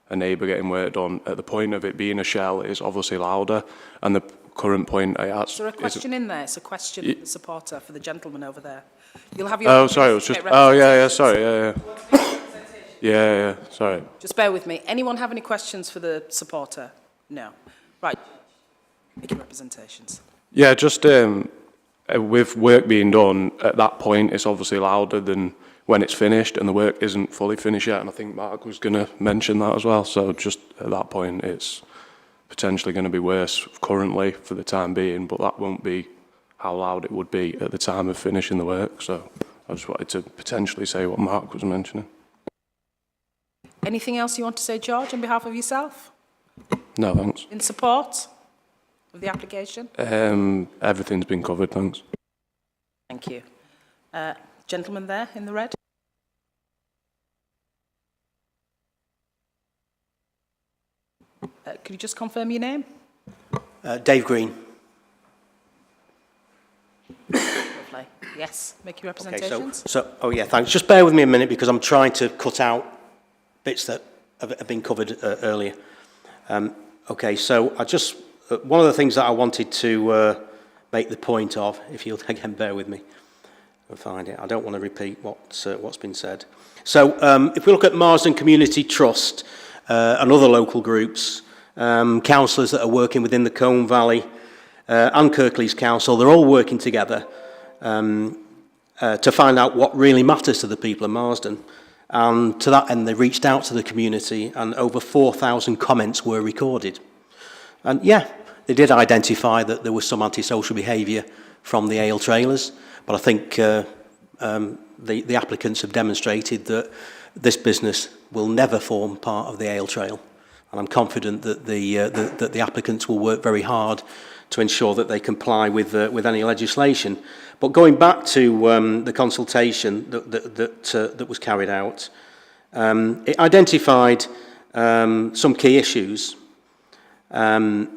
a neighbour getting work done, at the point of it being a shell, is obviously louder. And the current point I asked... Is there a question in there? It's a question for the supporter, for the gentleman over there. You'll have your... Oh, sorry, it was just... Oh, yeah, sorry, yeah, sorry. Just bear with me. Anyone have any questions for the supporter? No. Right. Make your representations. Yeah, just with work being done, at that point, it's obviously louder than when it's finished, and the work isn't fully finished yet, and I think Mark was going to mention that as well. So just at that point, it's potentially going to be worse currently for the time being, but that won't be how loud it would be at the time of finishing the work. So I just wanted to potentially say what Mark was mentioning. Anything else you want to say, George, on behalf of yourself? No, thanks. In support of the application? Everything's been covered, thanks. Thank you. Gentleman there in the red? Could you just confirm your name? Dave Green. Lovely. Yes, make your representations. Oh yeah, thanks. Just bear with me a minute because I'm trying to cut out bits that have been covered earlier. Okay, so one of the things that I wanted to make the point of, if you'll again bear with me, I'll find it. I don't want to repeat what's been said. So if we look at Marsden Community Trust and other local groups, councillors that are working within the Colne Valley and Kirklees Council, they're all working together to find out what really matters to the people of Marsden. And to that end, they reached out to the community and over 4,000 comments were recorded. And yeah, they did identify that there was some antisocial behaviour from the ale trailers, but I think the applicants have demonstrated that this business will never form part of the ale trail. And I'm confident that the applicants will work very hard to ensure that they comply with any legislation. But going back to the consultation that was carried out, it identified some key issues that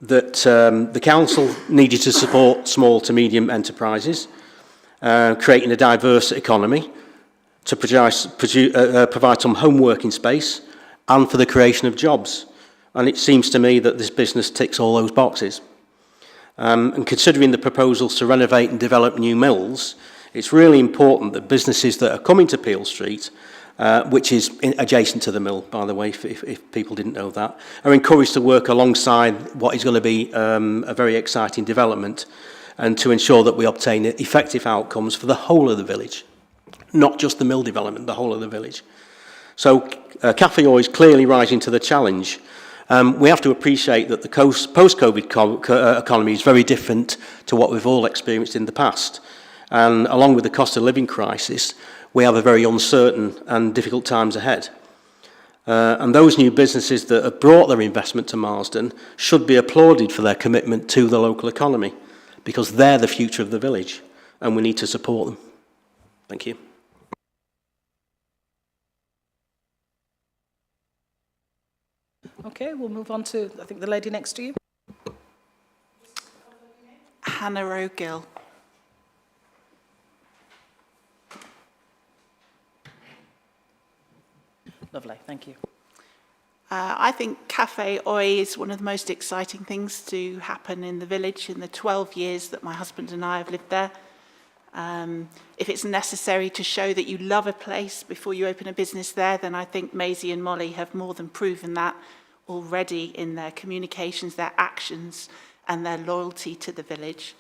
the council needed to support small to medium enterprises, creating a diverse economy, to provide some home working space, and for the creation of jobs. And it seems to me that this business ticks all those boxes. And considering the proposals to renovate and develop new mills, it's really important that businesses that are coming to Peel Street, which is adjacent to the mill, by the way, if people didn't know that, are encouraged to work alongside what is going to be a very exciting development, and to ensure that we obtain effective outcomes for the whole of the village, not just the mill development, the whole of the village. So Cafe Oi is clearly rising to the challenge. We have to appreciate that the post-COVID economy is very different to what we've all experienced in the past. And along with the cost of living crisis, we have a very uncertain and difficult times ahead. And those new businesses that have brought their investment to Marsden should be applauded for their commitment to the local economy, because they're the future of the village, and we need to support them. Thank you. Okay, we'll move on to, I think, the lady next to you. Hannah O'Gill. Lovely, thank you. I think Cafe Oi is one of the most exciting things to happen in the village in the 12 years that my husband and I have lived there. If it's necessary to show that you love a place before you open a business there, then I think Maisie and Molly have more than proven that already in their communications, their actions, and their loyalty to the village.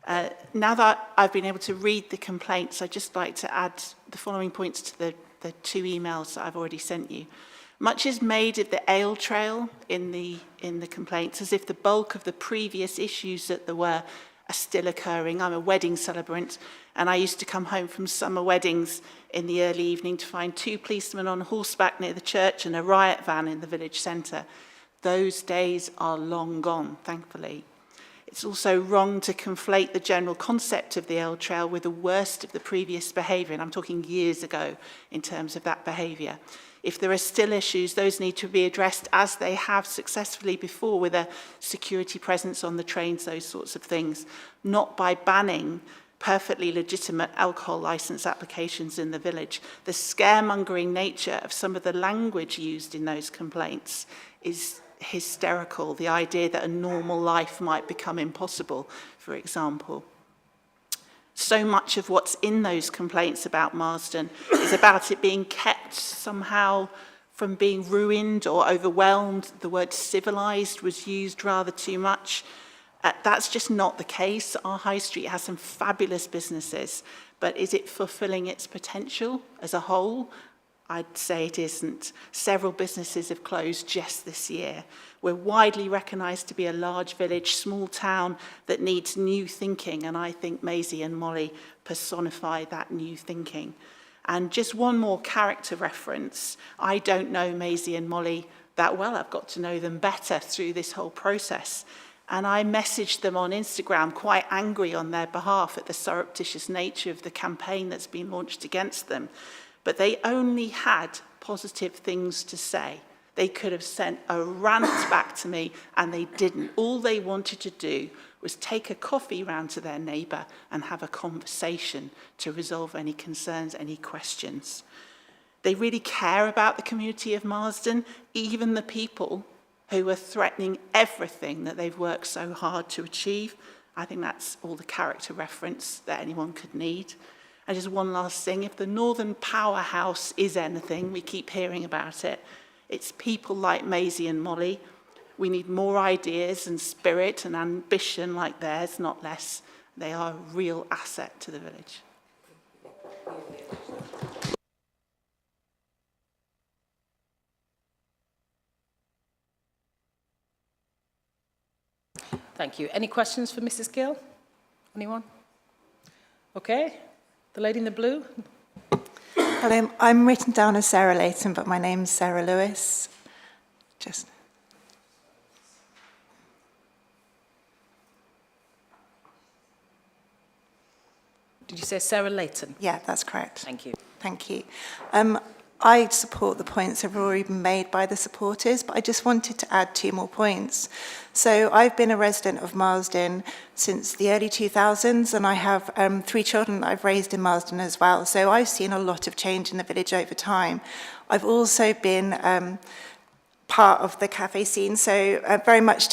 Now that I've been able to read the complaints, I'd just like to add the following points to the 2 emails that I've already sent you. Much is made of the ale trail in the complaints, as if the bulk of the previous issues that there were are still occurring. I'm a wedding celebrant, and I used to come home from summer weddings in the early evening to find 2 policemen on horseback near the church and a riot van in the village centre. Those days are long gone, thankfully. It's also wrong to conflate the general concept of the ale trail with the worst of the previous behaviour, and I'm talking years ago in terms of that behaviour. If there are still issues, those need to be addressed as they have successfully before, with a security presence on the trains, those sorts of things, not by banning perfectly legitimate alcohol licence applications in the village. The scaremongering nature of some of the language used in those complaints is hysterical. The idea that a normal life might become impossible, for example. So much of what's in those complaints about Marsden is about it being kept somehow from being ruined or overwhelmed. The word civilised was used rather too much. That's just not the case. Our high street has some fabulous businesses, but is it fulfilling its potential as a whole? I'd say it isn't. Several businesses have closed just this year. We're widely recognised to be a large village, small town that needs new thinking, and I think Maisie and Molly personify that new thinking. And just one more character reference. I don't know Maisie and Molly that well. I've got to know them better through this whole process. And I messaged them on Instagram quite angry on their behalf at the surreptitious nature of the campaign that's been launched against them. But they only had positive things to say. They could have sent a rant back to me, and they didn't. All they wanted to do was take a coffee round to their neighbour and have a conversation to resolve any concerns, any questions. They really care about the community of Marsden, even the people who are threatening everything that they've worked so hard to achieve. I think that's all the character reference that anyone could need. And just one last thing, if the Northern Powerhouse is anything, we keep hearing about it, it's people like Maisie and Molly. We need more ideas and spirit and ambition like theirs, not less. They are a real asset to the village. Thank you. Any questions for Mrs. Gill? Anyone? Okay. The lady in the blue. Hello, I'm written down as Sarah Layton, but my name's Sarah Lewis. Just. Did you say Sarah Layton? Yeah, that's correct. Thank you. Thank you. I support the points that have already been made by the supporters, but I just wanted to add 2 more points. So I've been a resident of Marsden since the early 2000s, and I have 3 children that I've raised in Marsden as well. So I've seen a lot of change in the village over time. I've also been part of the cafe scene, so very much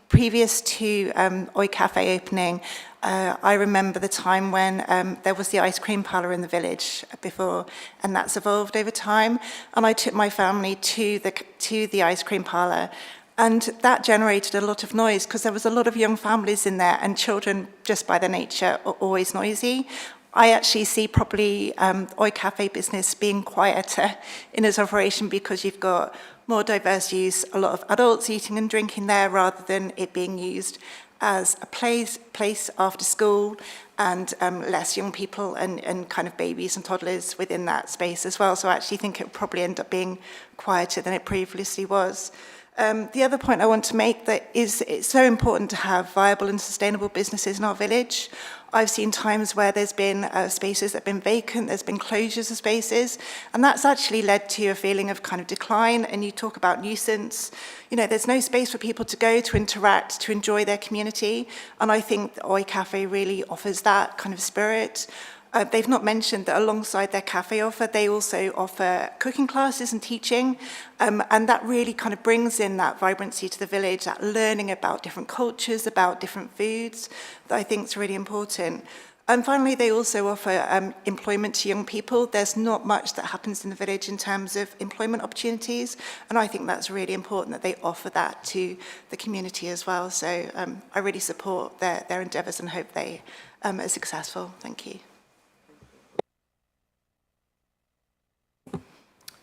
previous to Oi Cafe opening, I remember the time when there was the ice cream parlour in the village before, and that's evolved over time. And I took my family to the ice cream parlour, and that generated a lot of noise because there was a lot of young families in there, and children, just by their nature, are always noisy. I actually see probably Oi Cafe business being quieter in its operation because you've got more diverse use, a lot of adults eating and drinking there rather than it being used as a place after school, and less young people and kind of babies and toddlers within that space as well. So I actually think it would probably end up being quieter than it previously was. The other point I want to make that is it's so important to have viable and sustainable businesses in our village. I've seen times where there's been spaces that have been vacant, there's been closures of spaces, and that's actually led to a feeling of kind of decline. And you talk about nuisance, you know, there's no space for people to go, to interact, to enjoy their community. And I think the Oi Cafe really offers that kind of spirit. They've not mentioned that alongside their cafe offer, they also offer cooking classes and teaching, and that really kind of brings in that vibrancy to the village, that learning about different cultures, about different foods, that I think is really important. And finally, they also offer employment to young people. There's not much that happens in the village in terms of employment opportunities, and I think that's really important that they offer that to the community as well. So I really support their endeavours and hope they are successful. Thank you.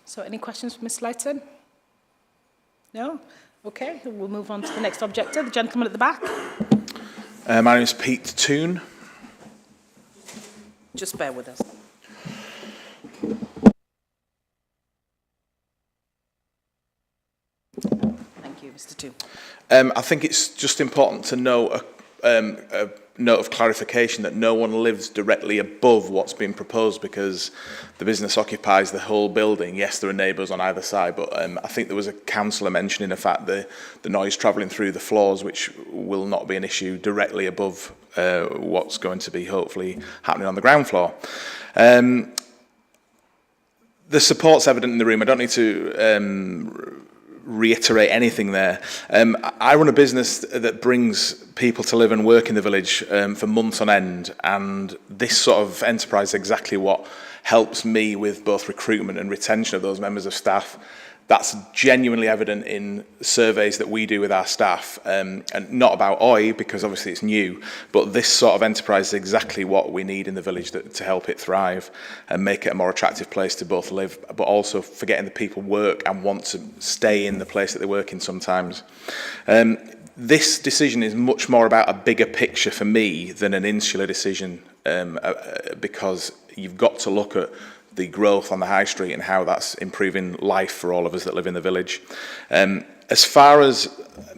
So any questions for Ms. Layton? No? Okay, we'll move on to the next objector, the gentleman at the back. My name is Pete Toon. Just bear with us. Thank you, Mr. Toon. I think it's just important to note a note of clarification that no one lives directly above what's been proposed because the business occupies the whole building. Yes, there are neighbours on either side, but I think there was a councillor mentioning the fact the noise travelling through the floors, which will not be an issue directly above what's going to be hopefully happening on the ground floor. The support's evident in the room. I don't need to reiterate anything there. I run a business that brings people to live and work in the village for months on end, and this sort of enterprise is exactly what helps me with both recruitment and retention of those members of staff That's genuinely evident in surveys that we do with our staff, and not about OI, because obviously it's new, but this sort of enterprise is exactly what we need in the village to help it thrive and make it a more attractive place to both live, but also for getting the people work and want to stay in the place that they work in sometimes. This decision is much more about a bigger picture for me than an insular decision, because you've got to look at the growth on the high street and how that's improving life for all of us that live in the village. As far as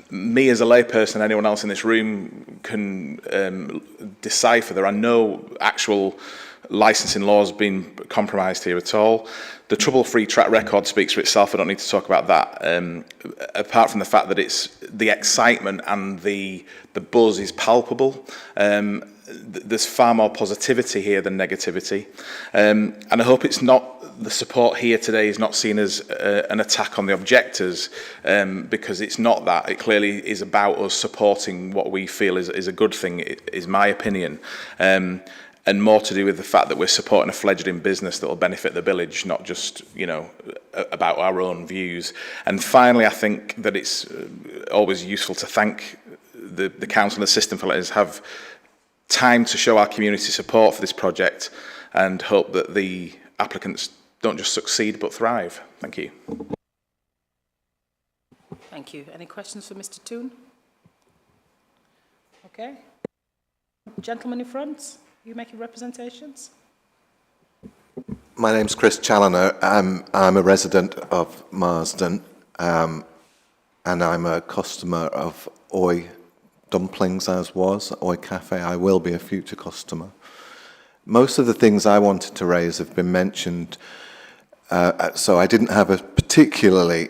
me as a layperson, anyone else in this room can decipher, there are no actual licensing laws being compromised here at all. The trouble-free track record speaks for itself. I don't need to talk about that. Apart from the fact that it's the excitement and the buzz is palpable. There's far more positivity here than negativity. And I hope it's not, the support here today is not seen as an attack on the objectors, because it's not that. It clearly is about us supporting what we feel is a good thing, is my opinion. And more to do with the fact that we're supporting a fledgling business that will benefit the village, not just, you know, about our own views. And finally, I think that it's always useful to thank the council and the system for letting us have time to show our community support for this project, and hope that the applicants don't just succeed but thrive. Thank you. Thank you. Any questions for Mr. Toon? Okay. Gentleman in front, you making representations? My name's Chris Challoner. I'm a resident of Marsden, and I'm a customer of OI dumplings, as was OI Cafe. I will be a future customer. Most of the things I wanted to raise have been mentioned, so I didn't have a particularly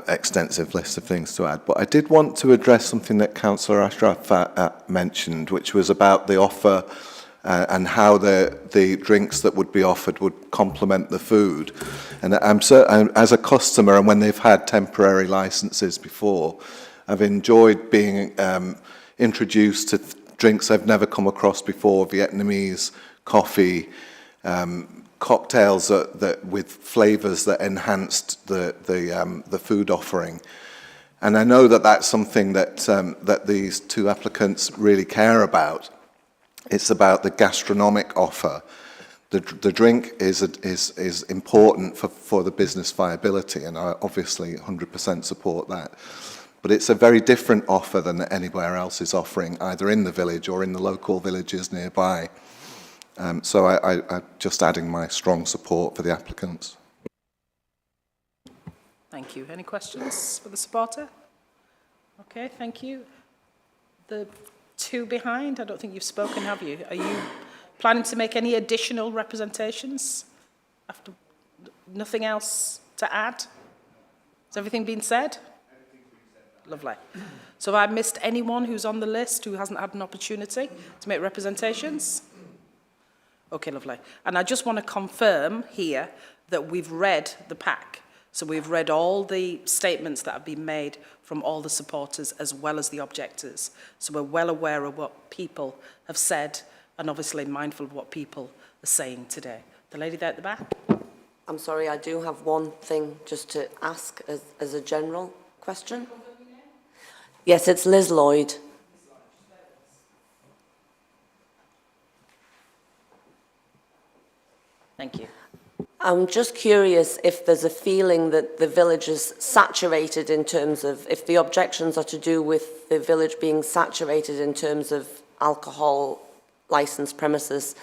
extensive list of things to add, but I did want to address something that Councillor Ashraf mentioned, which was about the offer and how the drinks that would be offered would complement the food. And as a customer, and when they've had temporary licences before, I've enjoyed being introduced to drinks I've never come across before: Vietnamese coffee, cocktails that with flavours that enhanced the food offering. And I know that that's something that that these two applicants really care about. It's about the gastronomic offer. The drink is important for the business viability, and I obviously 100% support that. But it's a very different offer than anywhere else is offering, either in the village or in the local villages nearby. So I'm just adding my strong support for the applicants. Thank you. Any questions for the supporter? Okay, thank you. The two behind, I don't think you've spoken, have you? Are you planning to make any additional representations? After nothing else to add? Has everything been said? Lovely. So have I missed anyone who's on the list who hasn't had an opportunity to make representations? Okay, lovely. And I just want to confirm here that we've read the pack. So we've read all the statements that have been made from all the supporters as well as the objectors. So we're well aware of what people have said and obviously mindful of what people are saying today. The lady there at the back. I'm sorry, I do have one thing just to ask as a general question. Yes, it's Liz Lloyd. Thank you. I'm just curious if there's a feeling that the village is saturated in terms of, if the objections are to do with the village being saturated in terms of alcohol licensed premises,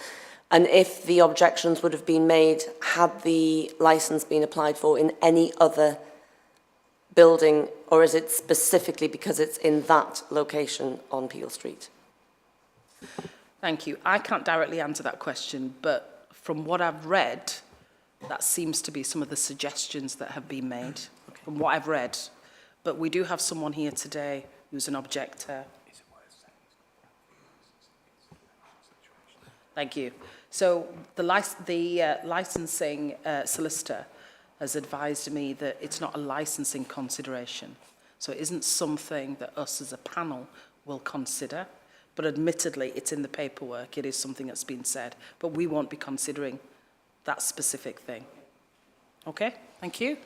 and if the objections would have been made had the licence been applied for in any other building, or is it specifically because it's in that location on Peel Street? Thank you. I can't directly answer that question, but from what I've read, that seems to be some of the suggestions that have been made, from what I've read. But we do have someone here today who's an objector. Thank you. So the licensing solicitor has advised me that it's not a licensing consideration. So it isn't something that us as a panel will consider. But admittedly, it's in the paperwork. It is something that's been said. But we won't be considering that specific thing. Okay, thank you.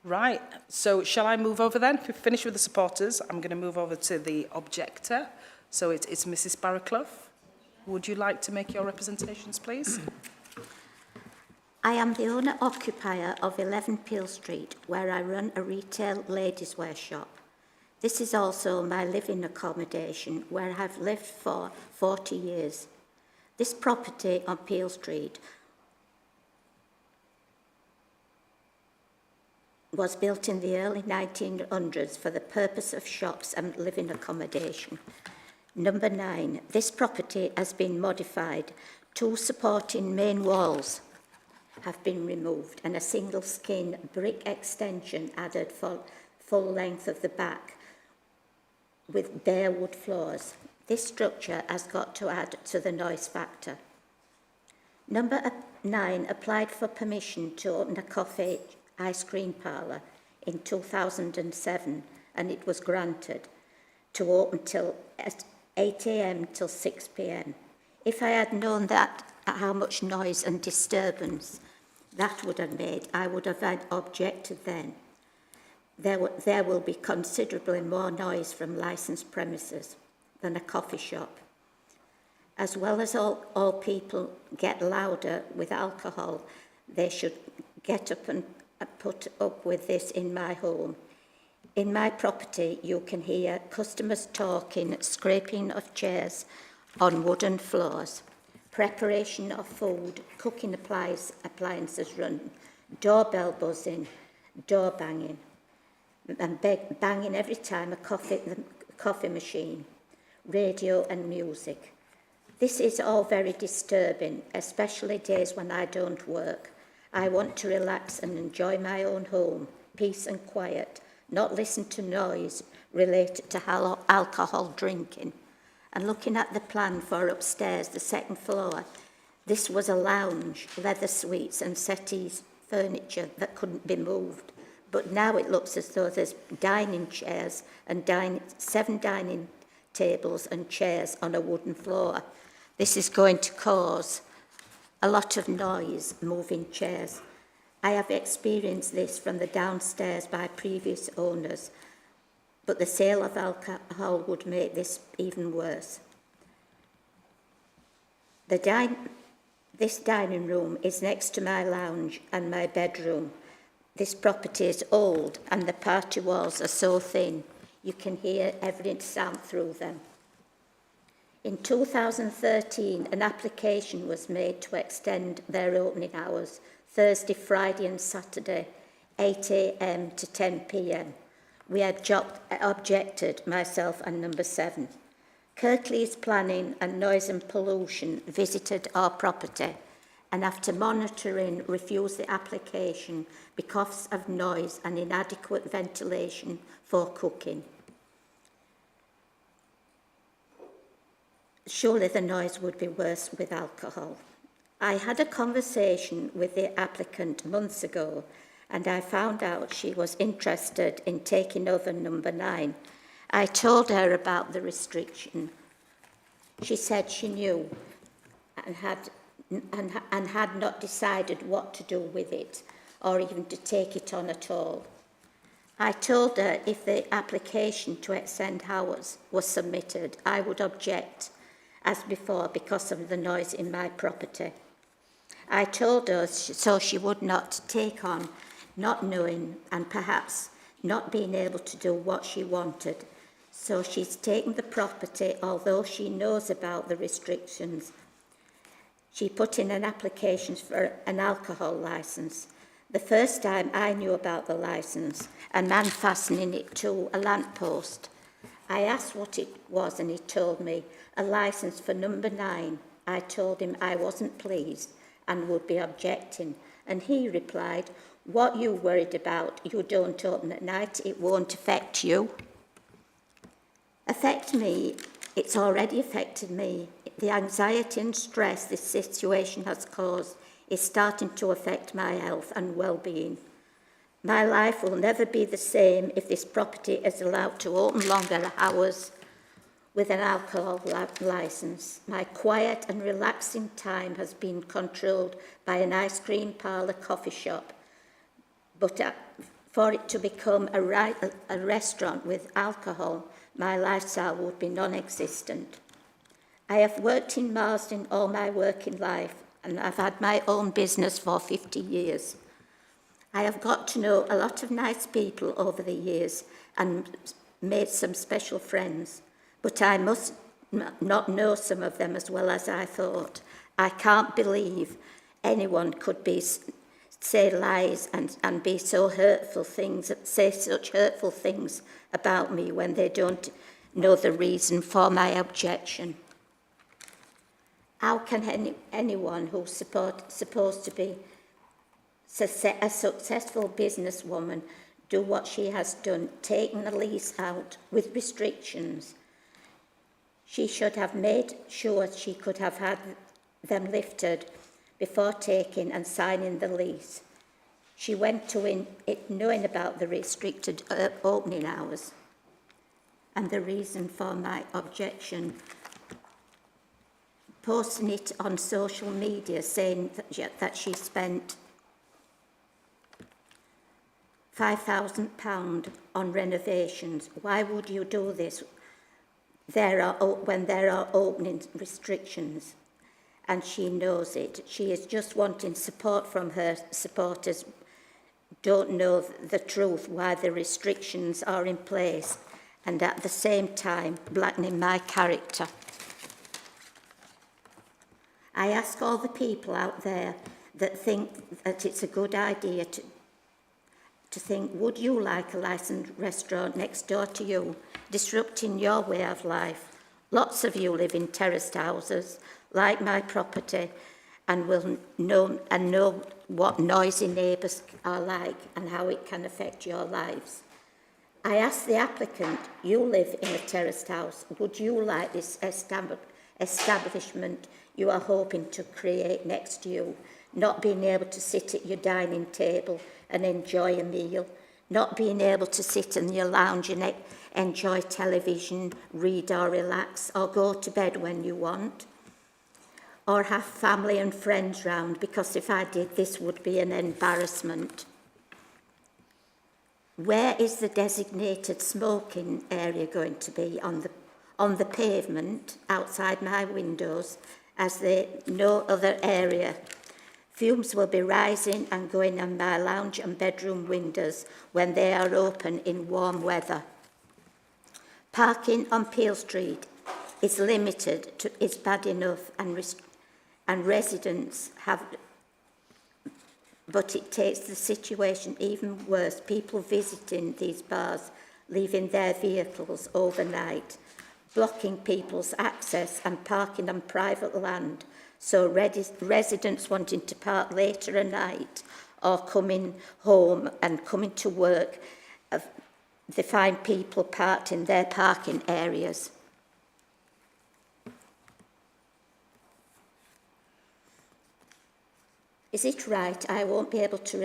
Right, so shall I move over then? If we've finished with the supporters, I'm going to move over to the objector. So it's Mrs. Barraclough. Would you like to make your representations, please? I am the owner-occupier of 11 Peel Street, where I run a retail ladies' wear shop. This is also my living accommodation, where I've lived for 40 years. This property on Peel Street was built in the early 1900s for the purpose of shops and living accommodation. Number 9, this property has been modified. 2 supporting main walls have been removed and a single skin brick extension added for full length of the back with bare wood floors. This structure has got to add to the noise factor. Number 9 applied for permission to open a coffee ice cream parlour in 2007 and it was granted to open till 8 a.m. till 6 p.m. If I had known that how much noise and disturbance that would have made, I would have objected then. There will be considerably more noise from licensed premises than a coffee shop. As well as all people get louder with alcohol, they should get up and put up with this in my home. In my property, you can hear customers talking, scraping of chairs on wooden floors, preparation of food, cooking appliances running, doorbell buzzing, door banging, and banging every time the coffee machine, radio and music. This is all very disturbing, especially days when I don't work. I want to relax and enjoy my own home, peace and quiet, not listen to noise related to alcohol drinking. And looking at the plan for upstairs, the second floor, this was a lounge, leather suites and settees, furniture that couldn't be moved. But now it looks as though there's dining chairs and 7 dining tables and chairs on a wooden floor. This is going to cause a lot of noise, moving chairs. I have experienced this from the downstairs by previous owners, but the sale of alcohol would make this even worse. This dining room is next to my lounge and my bedroom. This property is old and the party walls are so thin, you can hear every sound through them. In 2013, an application was made to extend their opening hours, Thursday, Friday and Saturday, 8 a.m. to 10 p.m. We had objected, myself and number 7. Kirklees Planning and Noise and Pollution visited our property and after monitoring refused the application because of noise and inadequate ventilation for cooking. Surely the noise would be worse with alcohol. I had a conversation with the applicant months ago and I found out she was interested in taking over number 9. I told her about the restriction. She said she knew and had not decided what to do with it or even to take it on at all. I told her if the application to extend hours was submitted, I would object as before because of the noise in my property. I told her so she would not take on not knowing and perhaps not being able to do what she wanted. So she's taken the property, although she knows about the restrictions. She put in an application for an alcohol licence. The first time I knew about the licence, a man fastening it to a lamppost. I asked what it was and he told me, a licence for number 9. I told him I wasn't pleased and would be objecting. And he replied, what you worried about, you don't open at night, it won't affect you. Affect me, it's already affected me. The anxiety and stress this situation has caused is starting to affect my health and well-being. My life will never be the same if this property is allowed to open longer hours with an alcohol licence. My quiet and relaxing time has been controlled by an ice cream parlour coffee shop, but For it to become a restaurant with alcohol, my lifestyle would be non-existent. I have worked in Marsden all my working life, and I've had my own business for 50 years. I have got to know a lot of nice people over the years and made some special friends, but I must not know some of them as well as I thought. I can't believe anyone could say lies and be so hurtful things, say such hurtful things about me when they don't know the reason for my objection. How can anyone who's supposed to be a successful businesswoman do what she has done, taking the lease out with restrictions? She should have made sure she could have had them lifted before taking and signing the lease. She went to it knowing about the restricted opening hours. And the reason for my objection, posting it on social media saying that she spent £5,000 on renovations. Why would you do this when there are opening restrictions? And she knows it. She is just wanting support from her supporters, don't know the truth, why the restrictions are in place, and at the same time blackening my character. I ask all the people out there that think that it's a good idea to think, would you like a licensed restaurant next door to you, disrupting your way of life? Lots of you live in terraced houses, like my property, and will know what noisy neighbours are like and how it can affect your lives. I asked the applicant, you live in a terraced house, would you like this establishment you are hoping to create next to you, not being able to sit at your dining table and enjoy a meal, not being able to sit in your lounge and enjoy television, read or relax, or go to bed when you want, or have family and friends round, because if I did, this would be an embarrassment. Where is the designated smoking area going to be? On the pavement outside my windows, as no other area. Fumes will be rising and going on my lounge and bedroom windows when they are open in warm weather. Parking on Peel Street is limited is bad enough, and residents have, but it takes the situation even worse. People visiting these bars, leaving their vehicles overnight, blocking people's access and parking on private land. So residents wanting to park later at night or coming home and coming to work, they find people parked in their parking areas. Is it right I won't be able to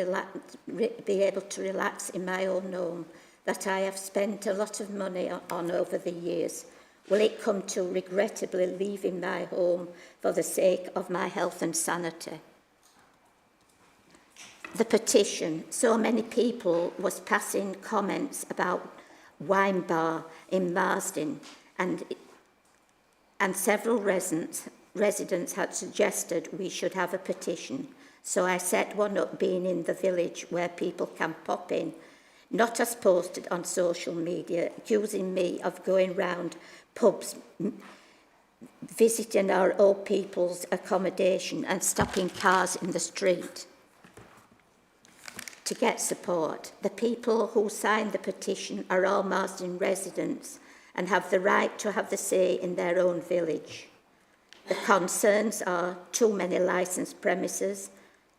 relax in my own home that I have spent a lot of money on over the years? Will it come to regrettably leaving my home for the sake of my health and sanity? The petition, so many people was passing comments about wine bar in Marsden, and several residents had suggested we should have a petition. So I set one up, being in the village where people can pop in, not as posted on social media, accusing me of going round pubs, visiting our old people's accommodation and stopping cars in the street to get support. The people who signed the petition are all Marsden residents and have the right to have the say in their own village. The concerns are too many licensed premises,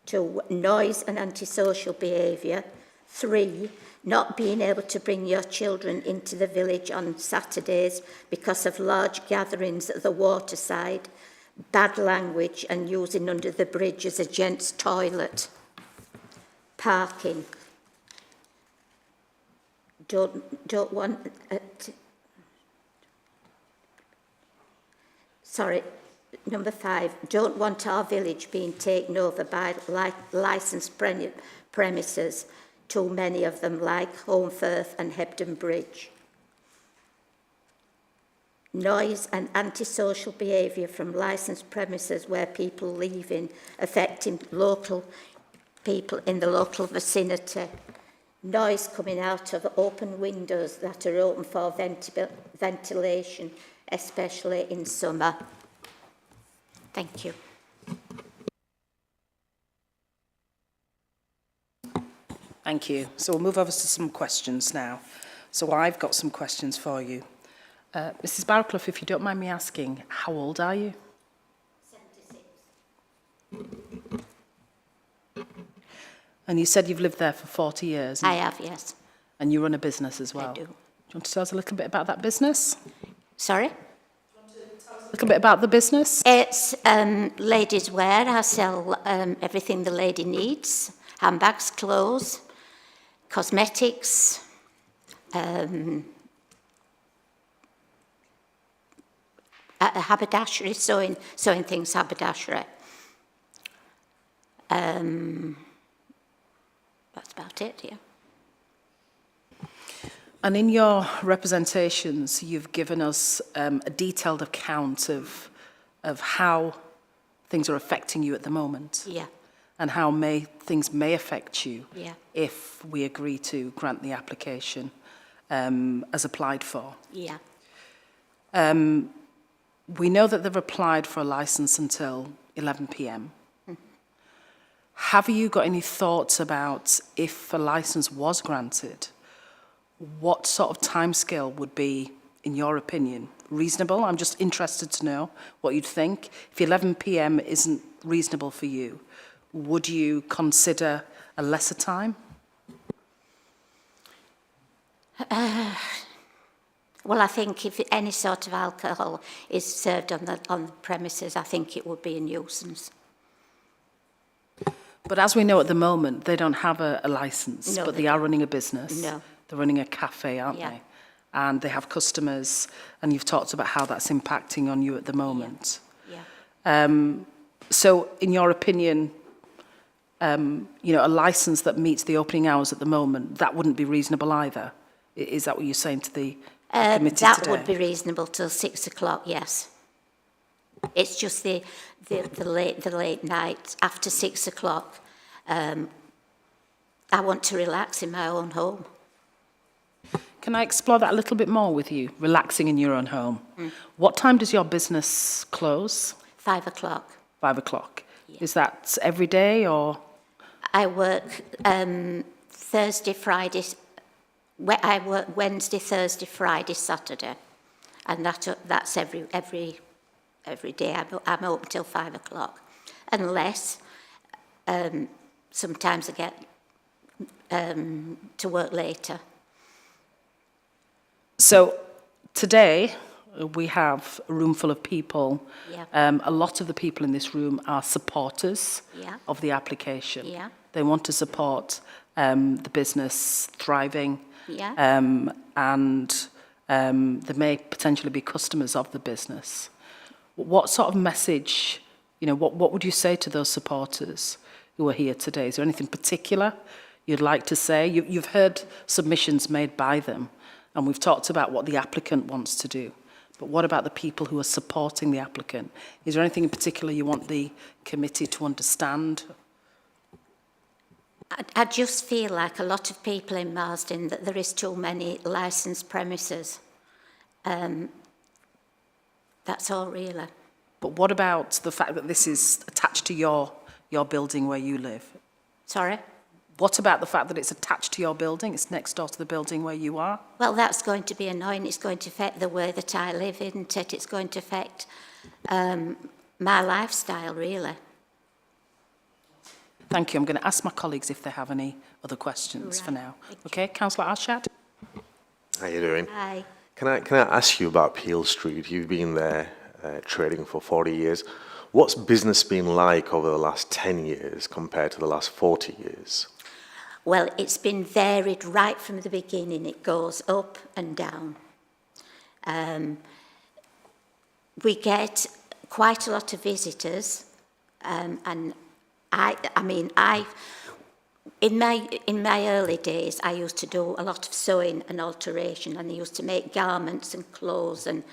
2, noise and antisocial behaviour, 3, not being able to bring your children into the village on Saturdays because of large gatherings at the waterside, bad language and using under the bridge as a gents' toilet. Parking. Don't want... Number 5, don't want our village being taken over by licensed premises too many of them, like Holmfirth and Hebden Bridge. Noise and antisocial behaviour from licensed premises where people leaving, affecting local people in the local vicinity. Noise coming out of open windows that are open for ventilation, especially in summer. Thank you. Thank you. So we'll move over to some questions now. So I've got some questions for you. Mrs. Barrowclough, if you don't mind me asking, how old are you? 76. And you said you've lived there for 40 years? I have, yes. And you run a business as well? I do. Do you want to tell us a little bit about that business? Sorry? A little bit about the business? It's ladies' wear. I sell everything the lady needs. Handbags, clothes, cosmetics, haberdashery, sewing things, haberdashery. That's about it, yeah. And in your representations, you've given us a detailed account of how things are affecting you at the moment. Yeah. And how things may affect you Yeah. if we agree to grant the application as applied for. Yeah. We know that they've applied for a licence until 11 p.m. Have you got any thoughts about if a licence was granted, what sort of timescale would be, in your opinion, reasonable? I'm just interested to know what you'd think. If 11 p.m. isn't reasonable for you, would you consider a lesser time? Well, I think if any sort of alcohol is served on the premises, I think it would be a nuisance. But as we know at the moment, they don't have a licence, No, but they they are running a business. No. They're running a cafe, aren't Yeah. they? And they have customers, and you've talked about how that's impacting on you at the moment. Yeah. So, in your opinion, a licence that meets the opening hours at the moment, that wouldn't be reasonable either? Is that what you're saying to the committee That today? would be reasonable till 6 o'clock, yes. It's just the late night after 6 o'clock. I want to relax in my own home. Can I explore that a little bit more with you, relaxing in your own home? What time does your business close? 5 o'clock. 5 o'clock. Yeah. Is that every day or? I work Thursday, Friday. I work Wednesday, Thursday, Friday, Saturday, and that's every day. I'm open till 5 o'clock, unless sometimes I get to work later. So today we have a room full of people. Yeah. A lot of the people in this room are supporters Yeah. of the application. Yeah. They want to support the business thriving. Yeah. And they may potentially be customers of the business. What sort of message, what would you say to those supporters who are here today? Is there anything particular you'd like to say? You've heard submissions made by them, and we've talked about what the applicant wants to do. But what about the people who are supporting the applicant? Is there anything in particular you want the committee to understand? I just feel like a lot of people in Marsden that there is too many licensed premises. That's all really. But what about the fact that this is attached to your building where you live? Sorry? What about the fact that it's attached to your building? It's next door to the building where you are? Well, that's going to be annoying. It's going to affect the way that I live, isn't it? It's going to affect my lifestyle, really. Thank you. I'm going to ask my colleagues if they have any other questions for now. Okay, Councillor Arshad. How you doing? Hi. Can I ask you about Peel Street? You've been there trading for 40 years. What's business been like over the last 10 years compared to the last 40 years? Well, it's been varied right from the beginning. It goes up and down. We get quite a lot of visitors, and In my early days, I used to do a lot of sewing and alteration, and I used to make garments and clothes and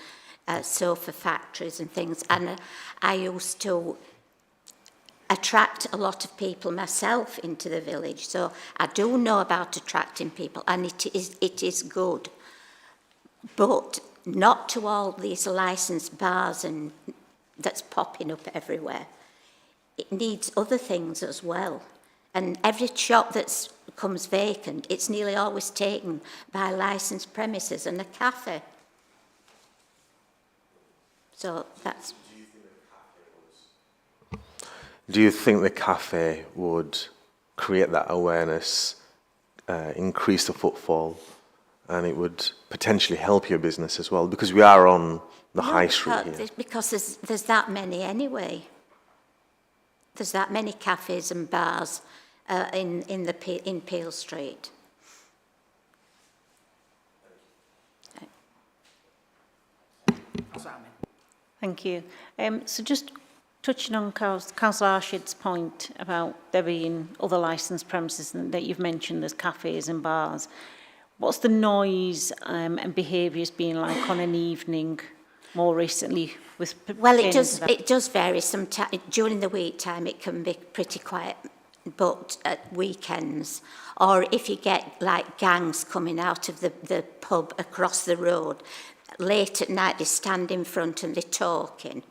sofa factories and things. And I used to attract a lot of people myself into the village. So I do know about attracting people, and it is good. But not to all these licensed bars and that's popping up everywhere. It needs other things as well. And every shop that comes vacant, it's nearly always taken by licensed premises and a cafe. So that's... Do you think the cafe would create that awareness, increase the footfall, and it would potentially help your business as well? Because we are on the high street here. Because there's that many anyway. There's that many cafes and bars in Peel Street. Thank you. So just touching on Councillor Arshid's point about there being other licensed premises that you've mentioned, there's cafes and bars. What's the noise and behaviours been like on an evening more recently? Well, it does vary. Sometimes during the week time it can be pretty quiet, but at weekends, or if you get like gangs coming out of the pub across the road, late at night they stand in front and they're talking.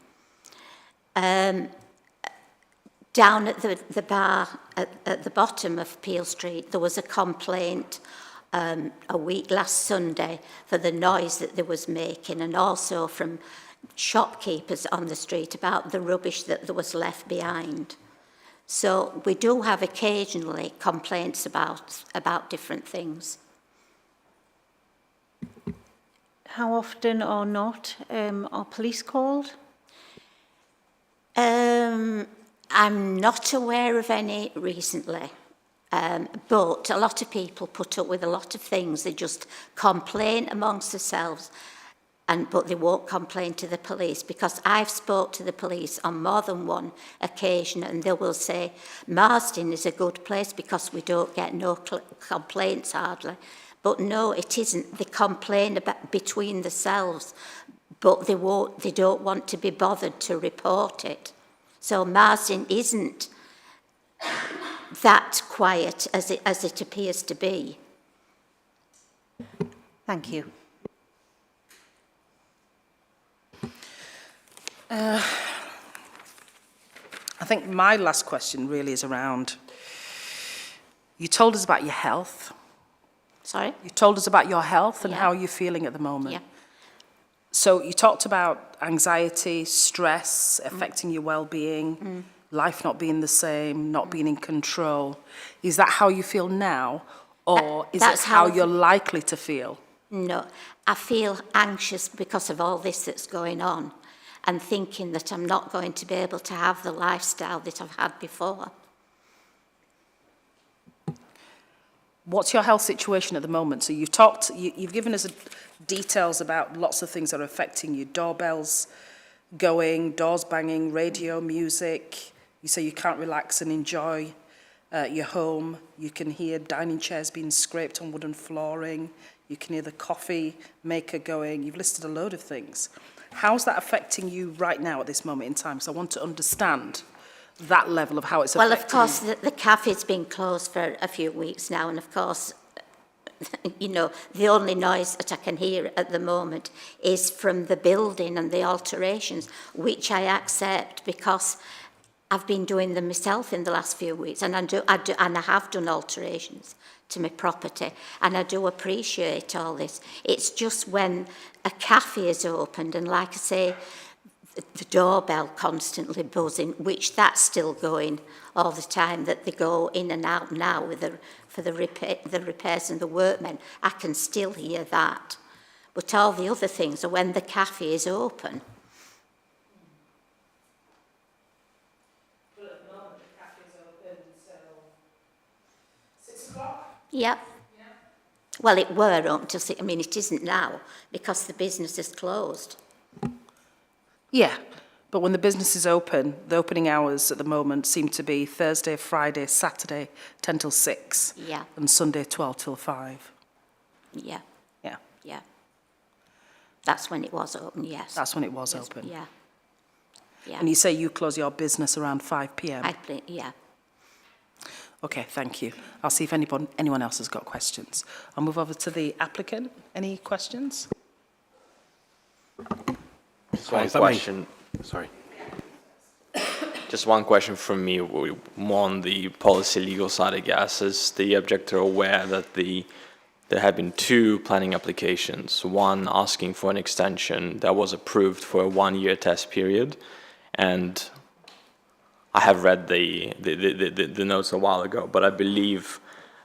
Down at the bar at the bottom of Peel Street, there was a complaint a week last Sunday for the noise that they was making, and also from shopkeepers on the street about the rubbish that there was left behind. So we do have occasionally complaints about different things. How often or not are police called? I'm not aware of any recently, but a lot of people put up with a lot of things. They just complain amongst themselves, but they won't complain to the police, because I've spoke to the police on more than one occasion, and they will say Marsden is a good place because we don't get no complaints hardly. But no, it isn't. They complain about between themselves, but they don't want to be bothered to report it. So Marsden isn't that quiet as it appears to be. Thank you. I think my last question really is around, you told us about your health. Sorry? You told us about your health and Yeah. how you're feeling at the moment. Yeah. So you talked about anxiety, stress affecting your well-being, life not being the same, not being in control. Is that how you feel now, or is it how you're likely to feel? No, I feel anxious because of all this that's going on, and thinking that I'm not going to be able to have the lifestyle that I've had before. What's your health situation at the moment? So you've given us details about lots of things that are affecting you. Doorbells going, doors banging, radio, music. You say you can't relax and enjoy your home. You can hear dining chairs being scraped on wooden flooring. You can hear the coffee maker going. You've listed a load of things. How's that affecting you right now at this moment in time? So I want to understand that level of how it's affecting. Well, of course, the cafe's been closed for a few weeks now, and of course, you know, the only noise that I can hear at the moment is from the building and the alterations, which I accept because I've been doing them myself in the last few weeks, and I have done alterations to my property, and I do appreciate all this. It's just when a cafe is opened, and like I say, the doorbell constantly buzzing, which that's still going all the time, that they go in and out now for the repairs and the workmen. I can still hear that. But all the other things are when the cafe is open. But at the moment, the cafe is open until 6 o'clock? Yep. Yeah. Well, it were up till 6. I mean, it isn't now because the business is closed. Yeah, But when the business is open, the opening hours at the moment seem to be Thursday, Friday, Saturday, 10 till 6. Yeah. And Sunday, 12 till 5. Yeah. Yeah. Yeah. That's when it was open, yes. That's when it was open. Yeah. Yeah. And you say you close your business around 5 p.m.? Yeah. Okay, thank you. I'll see if anyone else has got questions. I'll move over to the applicant. Any questions? Sorry, Sorry. Just one question from me, more on the policy legal side, I guess. Is the objector aware that there have been 2 planning applications, one asking for an extension that was approved for a 1-year test period, and I have read the notes a while ago, but I believe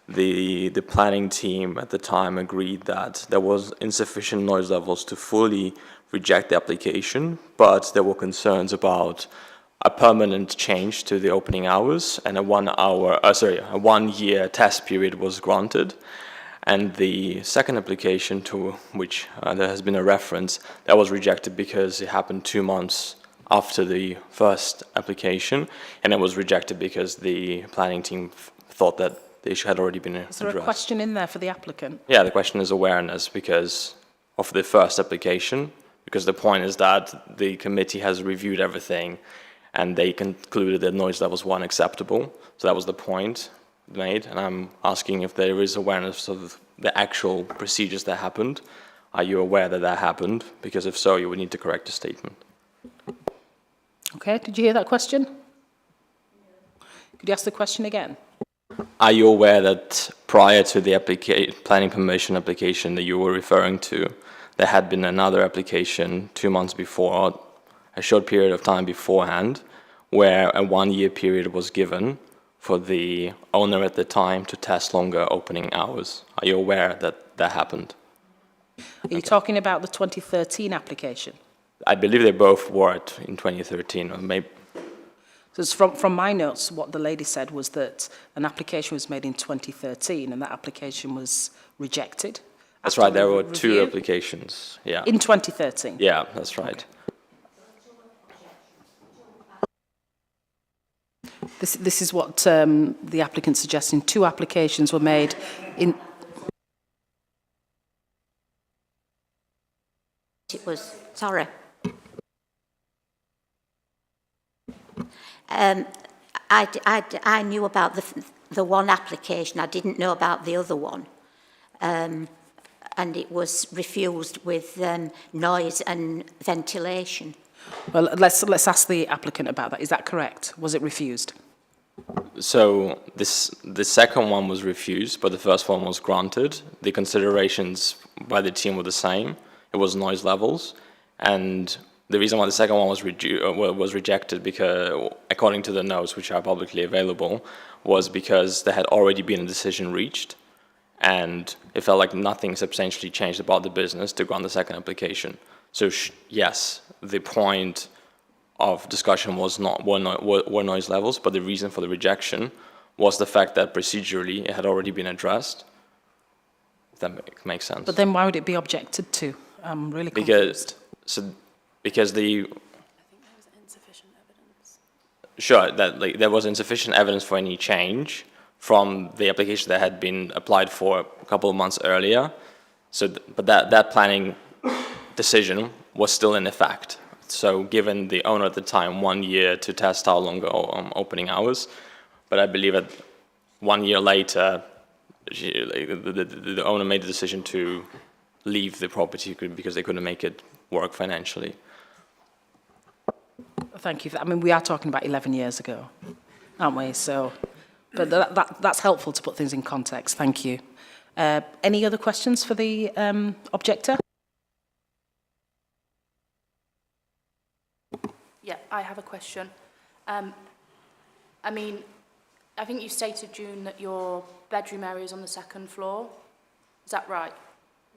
the planning team at the time agreed that there was insufficient noise levels to fully reject the application, but there were concerns about a permanent change to the opening hours, and a 1-year test period was granted. And the second application, to which there has been a reference, that was rejected because it happened 2 months after the first application, and it was rejected because the planning team thought that the issue had already been addressed. Is there a question in there for the applicant? Yeah, the question is awareness because of the first application, because the point is that the committee has reviewed everything and they concluded that noise levels weren't acceptable. So that was the point made, and I'm asking if there is awareness of the actual procedures that happened. Are you aware that that happened? Because if so, you would need to correct the statement. Okay, did you hear that question? Could you ask the question again? Are you aware that prior to the planning permission application that you were referring to, there had been another application 2 months before, a short period of time beforehand, where a 1-year period was given for the owner at the time to test longer opening hours? Are you aware that that happened? Are you talking about the 2013 application? I believe they both were in 2013, or maybe. So it's from my notes, what the lady said was that an application was made in 2013 and that application was rejected. That's right, there were 2 applications, yeah. In 2013? Yeah, that's right. Okay. This is what the applicant's suggesting. 2 applications were made in... It was, sorry. I knew about the one application. I didn't know about the other one. And it was refused with noise and ventilation. Well, let's ask the applicant about that. Is that correct? Was it refused? So the second one was refused, but the first one was granted. The considerations by the team were the same. It was noise levels, and the reason why the second one was rejected, because according to the notes, which are publicly available, was because there had already been a decision reached, and it felt like nothing substantially changed about the business to grant the second application. So yes, the point of discussion was were noise levels, but the reason for the rejection was the fact that procedurally it had already been addressed. If that makes sense. But then why would it be objected to? I'm really confused. Because the... I think there was insufficient evidence. Sure, that there was insufficient evidence for any change from the application that had been applied for a couple of months earlier. So, but that planning decision was still in effect. So given the owner at the time 1 year to test how long opening hours, but I believe that 1 year later, the owner made the decision to leave the property because they couldn't make it work financially. Thank you for that. I mean, we are talking about 11 years ago, aren't we? So, but that's helpful to put things in context. Thank you. Any other questions for the objector? Yeah, I have a question. I mean, I think you stated, June, that your bedroom area is on the 2nd floor. Is that right?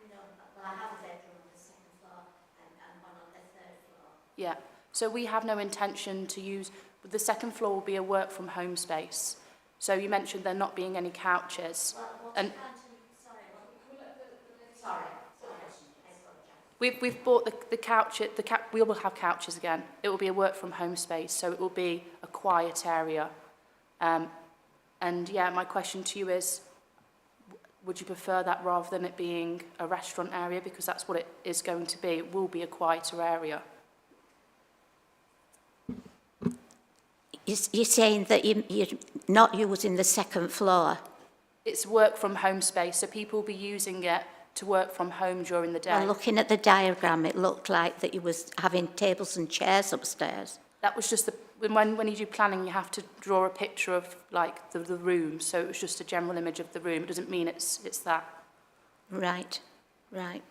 No, I have a bedroom on the 2nd floor and one on the 3rd floor. Yeah. So we have no intention to use... The 2nd floor will be a work-from-home space. So you mentioned there not being any couches. We've bought the couch, we will have couches again. It will be a work from home space, so it will be a quiet area. And yeah, my question to you is, would you prefer that rather than it being a restaurant area? Because that's what it is going to be. It will be a quieter area. You're saying that you're not using the second floor? It's work from home space, so people will be using it to work from home during the day. Well, looking at the diagram, it looked like that you was having tables and chairs upstairs. That was just when you do planning, you have to draw a picture of like the room. So it was just a general image of the room. It doesn't mean it's that. Right, right.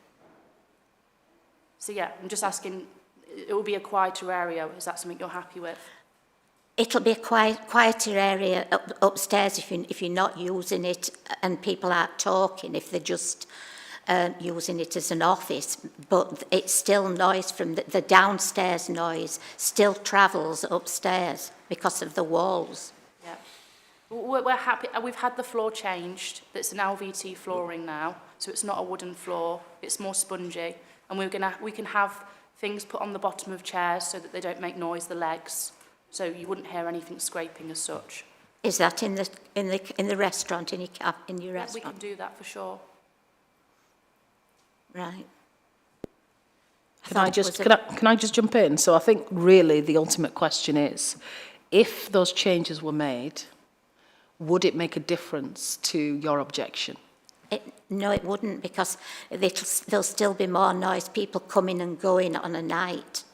So yeah, I'm just asking. It will be a quieter area. Is that something you're happy with? It'll be a quieter area upstairs if you're not using it and people aren't talking, if they're just using it as an office. But it's still noise from the downstairs noise still travels upstairs because of the walls. Yeah. We're happy. We've had the floor changed. It's an LVT flooring now, so it's not a wooden floor. It's more spongy, and we can have things put on the bottom of chairs so that they don't make noise. The legs. So you wouldn't hear anything scraping as such. Is that in the restaurant, in your restaurant? We can do that for sure. Right. Can I just jump in? So I think really the ultimate question is, if those changes were made, would it make a difference to your objection? No, it wouldn't, because there'll still be more noise, people coming and going on a night.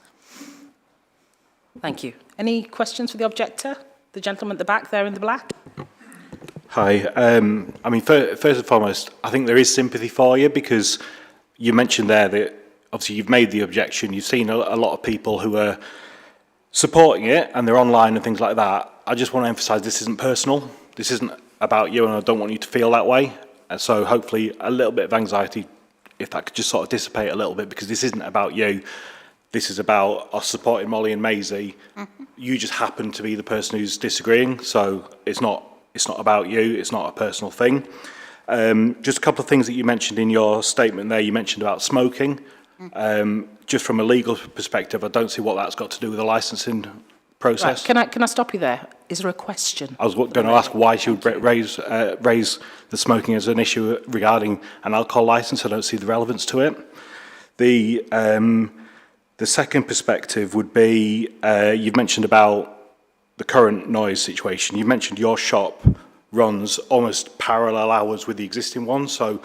Thank you. Any questions for the objector? The gentleman at the back there in the black? Hi. I mean, first and foremost, I think there is sympathy for you, because you mentioned there that obviously you've made the objection. You've seen a lot of people who are supporting it, and they're online and things like that. I just want to emphasise this isn't personal. This isn't about you, and I don't want you to feel that way. And so hopefully a little bit of anxiety, if that could just sort of dissipate a little bit, because this isn't about you. This is about us supporting Molly and Maisie. Mm-hmm. You just happen to be the person who's disagreeing, so it's not about you. It's not a personal thing. Just a couple of things that you mentioned in your statement there. You mentioned about smoking. Mm-hmm. Just from a legal perspective, I don't see what that's got to do with the licensing process. Right. Can I stop you there? Is there a question? I was going to ask why she would raise the smoking as an issue regarding an alcohol licence. I don't see the relevance to it. The second perspective would be, you've mentioned about the current noise situation. You mentioned your shop runs almost parallel hours with the existing one, so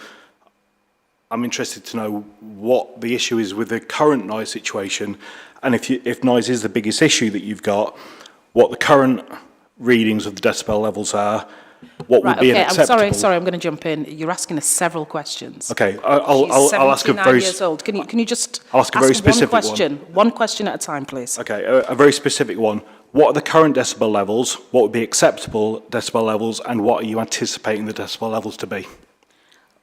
I'm interested to know what the issue is with the current noise situation, and if noise is the biggest issue that you've got, what the current readings of the decibel levels are, what would be an acceptable... I'm sorry, I'm going to jump in. You're asking us several questions. Okay, I'll ask a very... years old. Can you just I'll ask a very specific one question? One question at a time, please. Okay, a very specific one. What are the current decibel levels? What would be acceptable decibel levels? And what are you anticipating the decibel levels to be?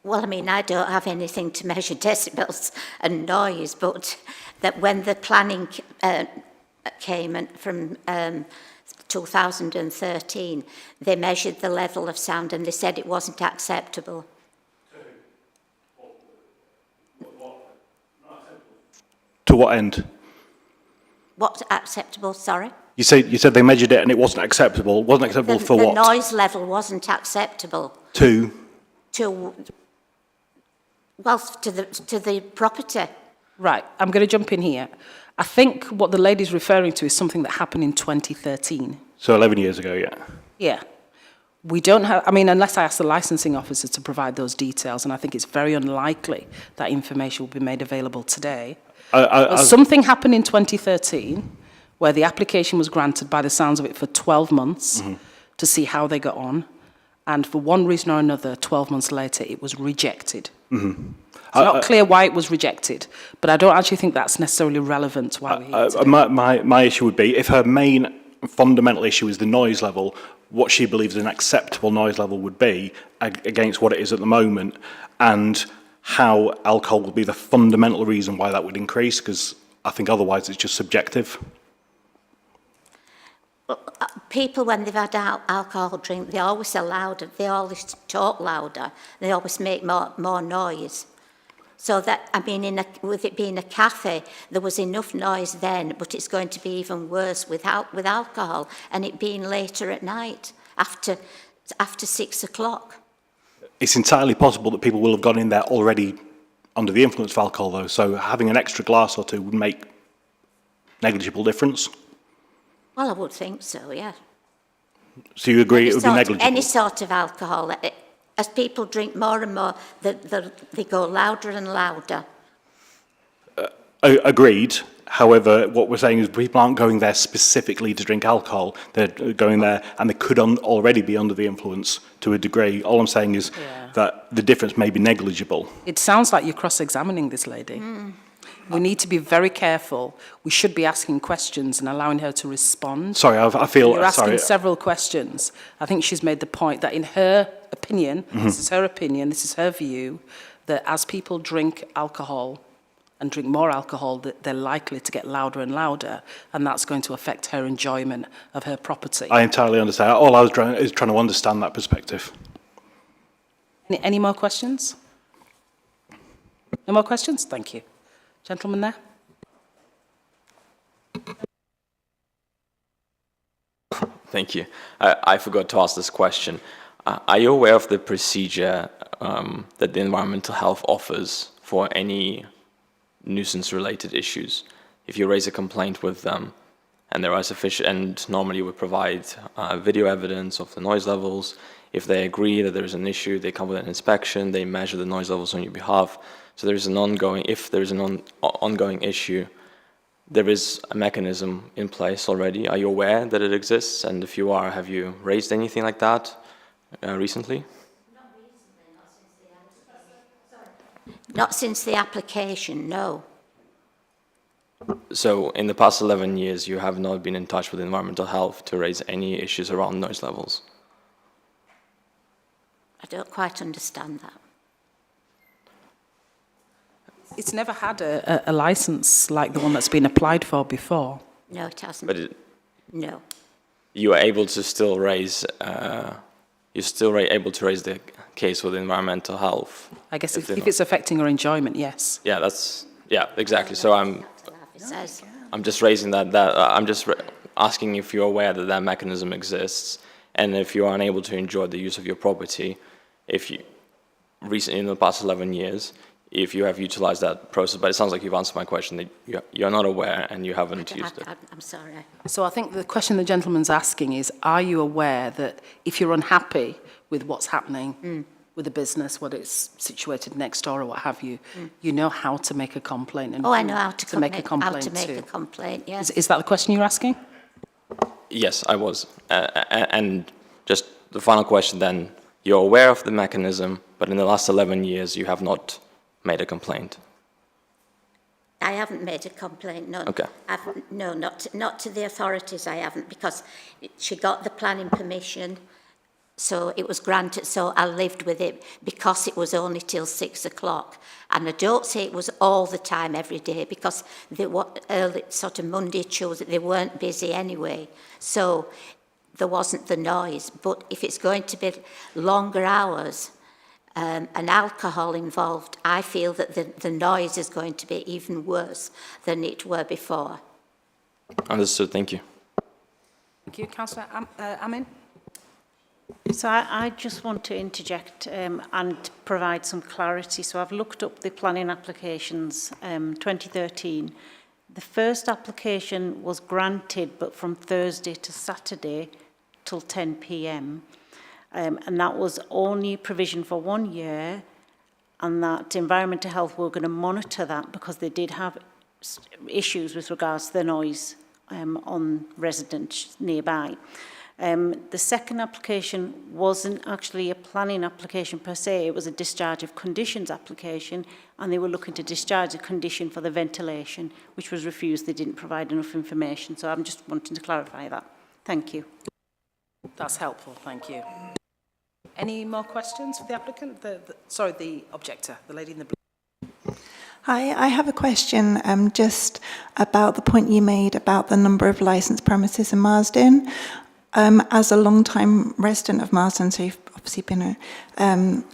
Well, I mean, I don't have anything to measure decibels and noise, but that when the planning came from 2013, they measured the level of sound and they said it wasn't acceptable. To what end? What's acceptable, sorry? You said they measured it and it wasn't acceptable. Wasn't acceptable for what? The noise level wasn't acceptable. To the property. Right, I'm going to jump in here. I think what the lady's referring to is something that happened in 2013. So 11 years ago, yeah. Yeah. We don't have, I mean, unless I ask the licensing officer to provide those details, and I think it's very unlikely that information will be made available today. Something happened in 2013 where the application was granted, by the sounds of it, for 12 months to see how they got on. And for one reason or another, 12 months later, it was rejected. Mm-hmm. It's not clear why it was rejected, but I don't actually think that's necessarily relevant to why we're here today. My issue would be, if her main fundamental issue is the noise level, what she believes an acceptable noise level would be against what it is at the moment, and how alcohol would be the fundamental reason why that would increase, because I think otherwise it's just subjective. People, when they've had alcohol drink, they always are louder, they always talk louder, they always make more noise. So that, I mean, with it being a cafe, there was enough noise then, but it's going to be even worse with alcohol, and it being later at night, after 6 o'clock. It's entirely possible that people will have gone in there already under the influence of alcohol, though, so having an extra glass or two would make negligible difference. Well, I would think so, yeah. So you agree it would be negligible? Any sort of alcohol. As people drink more and more, they go louder and louder. Agreed. However, what we're saying is people aren't going there specifically to drink alcohol. They're going there and they could already be under the influence to a degree. All I'm saying is that the difference may be negligible. It sounds like you're cross-examining this lady. We need to be very careful. We should be asking questions and allowing her to respond. Sorry, I feel... You're asking sorry. several questions. I think she's made the point that in her opinion, this is her opinion, this is her view, that as people drink alcohol and drink more alcohol, that they're likely to get louder and louder, and that's going to affect her enjoyment of her property. I entirely understand. All I was trying to understand that perspective. Any more questions? No more questions? Thank you. Gentleman there. Thank you. I forgot to ask this question. Are you aware of the procedure that the environmental health offers for any nuisance-related issues? If you raise a complaint with them, and there are sufficient, and normally we provide video evidence of the noise levels. If they agree that there is an issue, they come with an inspection, they measure the noise levels on your behalf. So there is an ongoing, if there is an ongoing issue, there is a mechanism in place already. Are you aware that it exists? And if you are, have you raised anything like that recently? Not since the application, no. So in the past 11 years, you have not been in touch with environmental health to raise any issues around noise levels? I don't quite understand that. It's never had a license like the one that's been applied for before. No, it hasn't. But no. You are able to still raise, you're still able to raise the case with environmental health. I guess if it's affecting her enjoyment, yes. Yeah, exactly. So I'm just raising that. I'm just asking if you're aware that that mechanism exists, and if you are unable to enjoy the use of your property, if you recently in the past 11 years, if you have utilized that process. But it sounds like you've answered my question, that you're not aware and you haven't used it. I'm sorry. So I think the question the gentleman's asking is, are you aware that if you're unhappy with what's happening with the business, whether it's situated next door or what have you, you know how to make a complaint? And I know how to make a complaint how to make a complaint, yes. Is that the question you're asking? Yes, I was. And just the final question then, you're aware of the mechanism, but in the last 11 years you have not made a complaint? I haven't made a complaint, no. Okay. No, not to the authorities, I haven't, because she got the planning permission, so it was granted, so I lived with it because it was only till 6 o'clock. And I don't say it was all the time every day, because they were early, sort of Monday, Tuesday, they weren't busy anyway. So there wasn't the noise. But if it's going to be longer hours, and alcohol involved, I feel that the noise is going to be even worse than it were before. Understood, thank you. Thank you. Councillor Amin? So I just want to interject and provide some clarity. So I've looked up the planning applications 2013. The first application was granted, but from Thursday to Saturday till 10 p.m. And that was only provision for 1 year, and that Environmental Health were going to monitor that because they did have issues with regards to the noise on residents nearby. The second application wasn't actually a planning application per se, it was a discharge of conditions application, and they were looking to discharge a condition for the ventilation, which was refused. They didn't provide enough information, so I'm just wanting to clarify that. Thank you. That's helpful, thank you. Any more questions for the applicant? The objector, the lady in the blue. Hi, I have a question just about the point you made about the number of licensed premises in Marsden. As a long-time resident of Marsden, so obviously been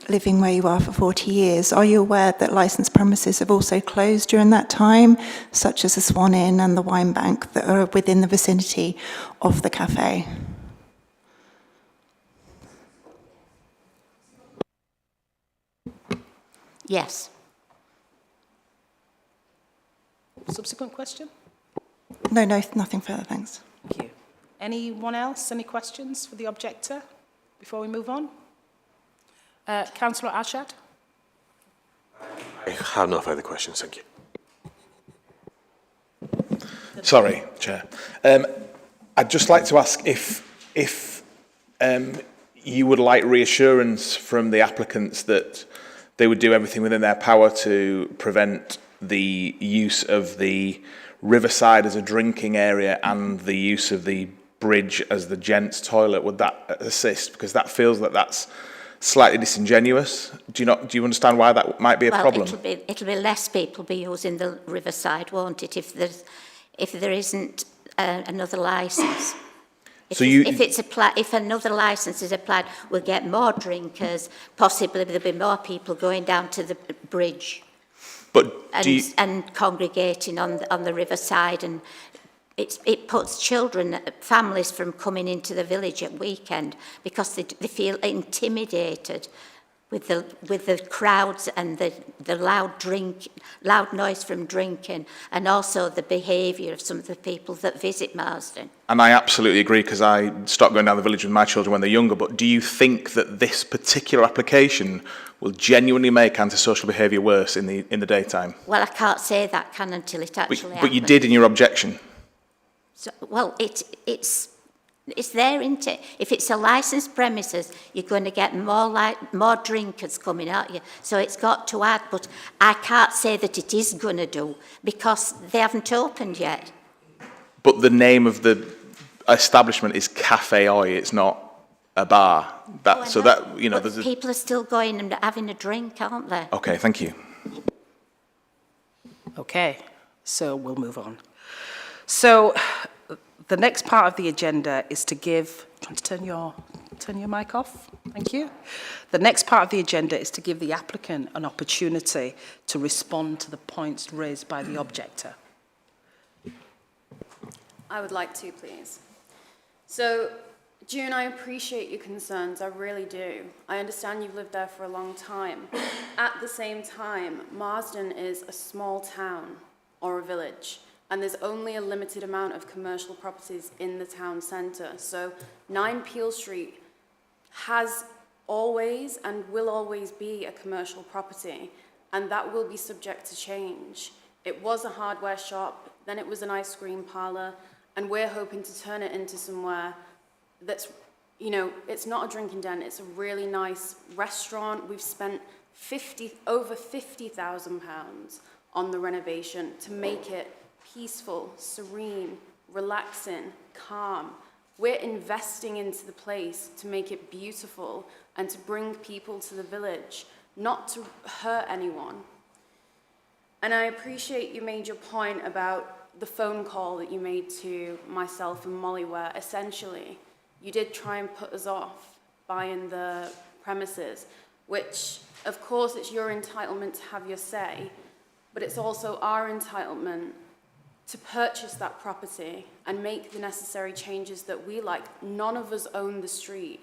living where you are for 40 years. Are you aware that licensed premises have also closed during that time, such as the Swan Inn and the Wine Bank that are within the vicinity of the cafe? Yes. Subsequent question? No, nothing further, thanks. Thank you. Anyone else? Any questions for the objector before we move on? Councillor Ashad? I have no further questions, thank you. Sorry, Chair. I'd just like to ask if you would like reassurance from the applicants that they would do everything within their power to prevent the use of the riverside as a drinking area and the use of the bridge as the gents' toilet. Would that assist? Because that feels that that's slightly disingenuous. Do you understand why that might be a problem? It'll be less people be using the riverside, won't it? If there isn't another licence. If another licence is applied, we'll get more drinkers. Possibly there'll be more people going down to the bridge. But and congregating on the riverside, and it puts children, families from coming into the village at weekend because they feel intimidated with the crowds and the loud noise from drinking, and also the behaviour of some of the people that visit Marsden. And I absolutely agree, because I stopped going down the village with my children when they're younger. But do you think that this particular application will genuinely make antisocial behaviour worse in the daytime? Well, I can't say that, until it actually happens. But you did in your objection. So, well, it's there, isn't it? If it's a licensed premises, you're going to get more drinkers coming at you. So it's got to add, but I can't say that it is going to do because they haven't opened yet. But the name of the establishment is Cafe Oi. It's not a bar. People are still going and having a drink, aren't they? Okay, thank you. Okay, so we'll move on. So the next part of the agenda is to give, trying to turn your mic off, thank you. The next part of the agenda is to give the applicant an opportunity to respond to the points raised by the objector. I would like to, please. So, June, I appreciate your concerns, I really do. I understand you've lived there for a long time. At the same time, Marsden is a small town or a village, and there's only a limited amount of commercial properties in the town centre. So 9 Peel Street has always and will always be a commercial property, and that will be subject to change. It was a hardware shop, then it was an ice cream parlour, and we're hoping to turn it into somewhere that's, it's not a drinking den, it's a really nice restaurant. We've spent over £50,000 on the renovation to make it peaceful, serene, relaxing, calm. We're investing into the place to make it beautiful and to bring people to the village, not to hurt anyone. And I appreciate you made your point about the phone call that you made to myself and Molly, where essentially you did try and put us off buying the premises, which of course it's your entitlement to have your say, but it's also our entitlement to purchase that property and make the necessary changes that we like. None of us own the street.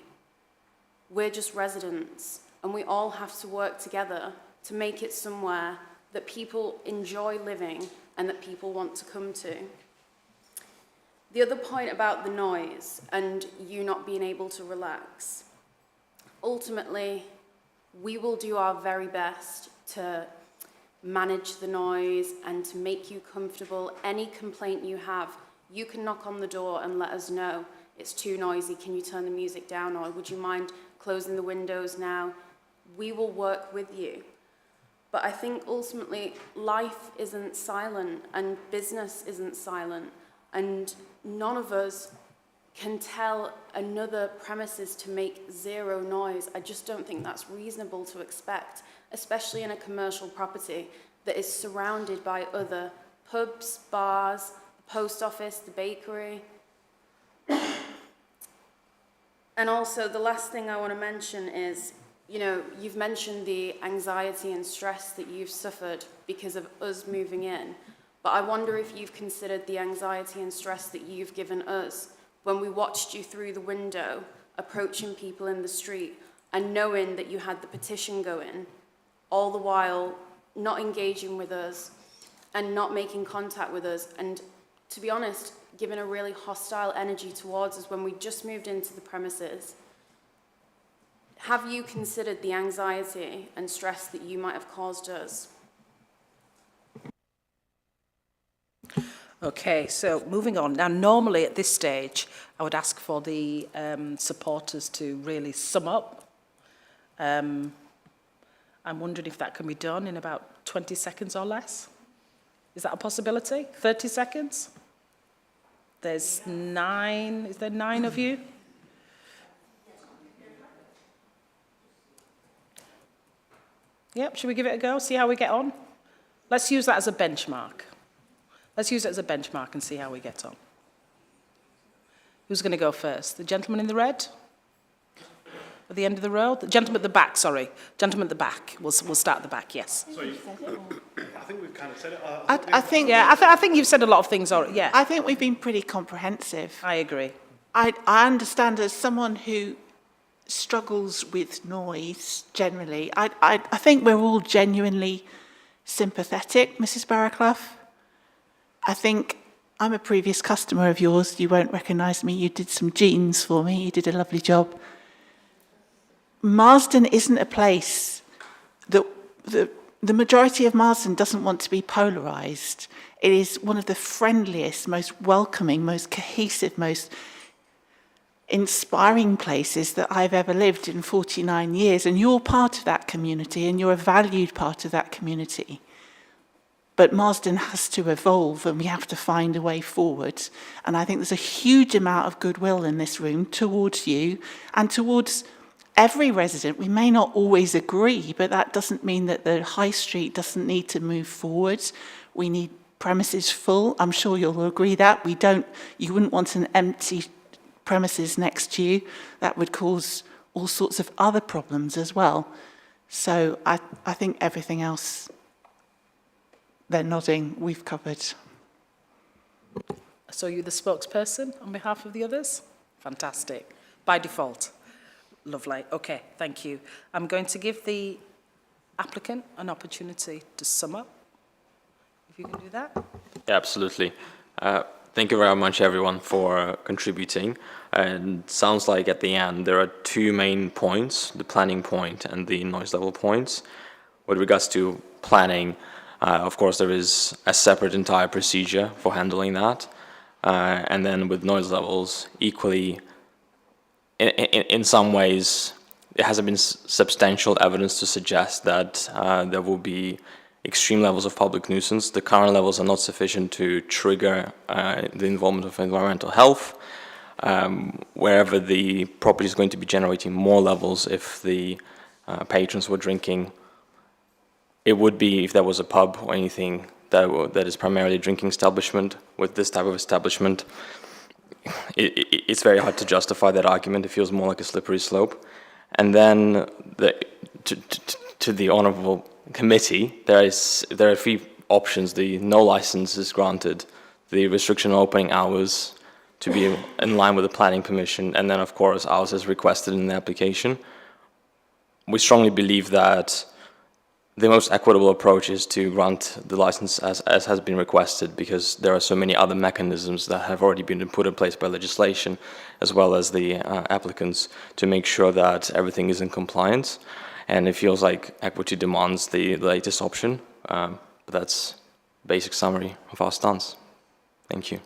We're just residents, and we all have to work together to make it somewhere that people enjoy living and that people want to come to. The other point about the noise and you not being able to relax, ultimately, we will do our very best to manage the noise and to make you comfortable. Any complaint you have, you can knock on the door and let us know. It's too noisy, can you turn the music down, or would you mind closing the windows now? We will work with you. But I think ultimately life isn't silent and business isn't silent, and none of us can tell another premises to make zero noise. I just don't think that's reasonable to expect, especially in a commercial property that is surrounded by other pubs, bars, the post office, the bakery. And also, the last thing I want to mention is, you know, you've mentioned the anxiety and stress that you've suffered because of us moving in. But I wonder if you've considered the anxiety and stress that you've given us when we watched you through the window, approaching people in the street and knowing that you had the petition going, all the while not engaging with us and not making contact with us, and to be honest, given a really hostile energy towards us when we just moved into the premises. Have you considered the anxiety and stress that you might have caused us? Okay, so moving on. Now, normally at this stage, I would ask for the supporters to really sum up. I'm wondering if that can be done in about 20 seconds or less. Is that a possibility? 30 seconds? There's 9, is there 9 of you? Yep, should we give it a go, see how we get on? Let's use that as a benchmark. Let's use it as a benchmark and see how we get on. Who's going to go first? The gentleman in the red? At the end of the row? The gentleman at the back, sorry. Gentleman at the back. We'll start at the back, yes. Sorry, I think we've kind of said it. I think... Yeah, I think you've said a lot of things already, yeah. I think we've been pretty comprehensive. I agree. I understand as someone who struggles with noise generally, I think we're all genuinely sympathetic, Mrs. Barraclough. I think I'm a previous customer of yours. You won't recognise me. You did some jeans for me. You did a lovely job. Marsden isn't a place that the majority of Marsden doesn't want to be polarised. It is one of the friendliest, most welcoming, most cohesive, most inspiring places that I've ever lived in 49 years. And you're part of that community and you're a valued part of that community. But Marsden has to evolve and we have to find a way forward. And I think there's a huge amount of goodwill in this room towards you and towards every resident. We may not always agree, but that doesn't mean that the high street doesn't need to move forward. We need premises full. I'm sure you'll agree that. You wouldn't want an empty premises next to you. That would cause all sorts of other problems as well. So I think everything else, they're nodding, we've covered. So you're the spokesperson on behalf of the others? Fantastic. By default. Lovely. Okay, thank you. I'm going to give the applicant an opportunity to sum up. If you can do that. Yeah, absolutely. Thank you very much, everyone, for contributing. And sounds like at the end there are two main points, the planning point and the noise level points. With regards to planning, of course, there is a separate entire procedure for handling that. And then with noise levels, equally, in some ways, there hasn't been substantial evidence to suggest that there will be extreme levels of public nuisance. The current levels are not sufficient to trigger the involvement of environmental health. Wherever the property is going to be generating more levels if the patrons were drinking, it would be if there was a pub or anything that is primarily a drinking establishment. With this type of establishment, it's very hard to justify that argument. It feels more like a slippery slope. And then to the honourable committee, there are 3 options. The no license is granted, the restriction on opening hours to be in line with the planning permission, and then of course ours is requested in the application. We strongly believe that the most equitable approach is to grant the license as has been requested, because there are so many other mechanisms that have already been put in place by legislation, as well as the applicants, to make sure that everything is in compliance. And it feels like equity demands the latest option. But that's a basic summary of our stance. Thank you.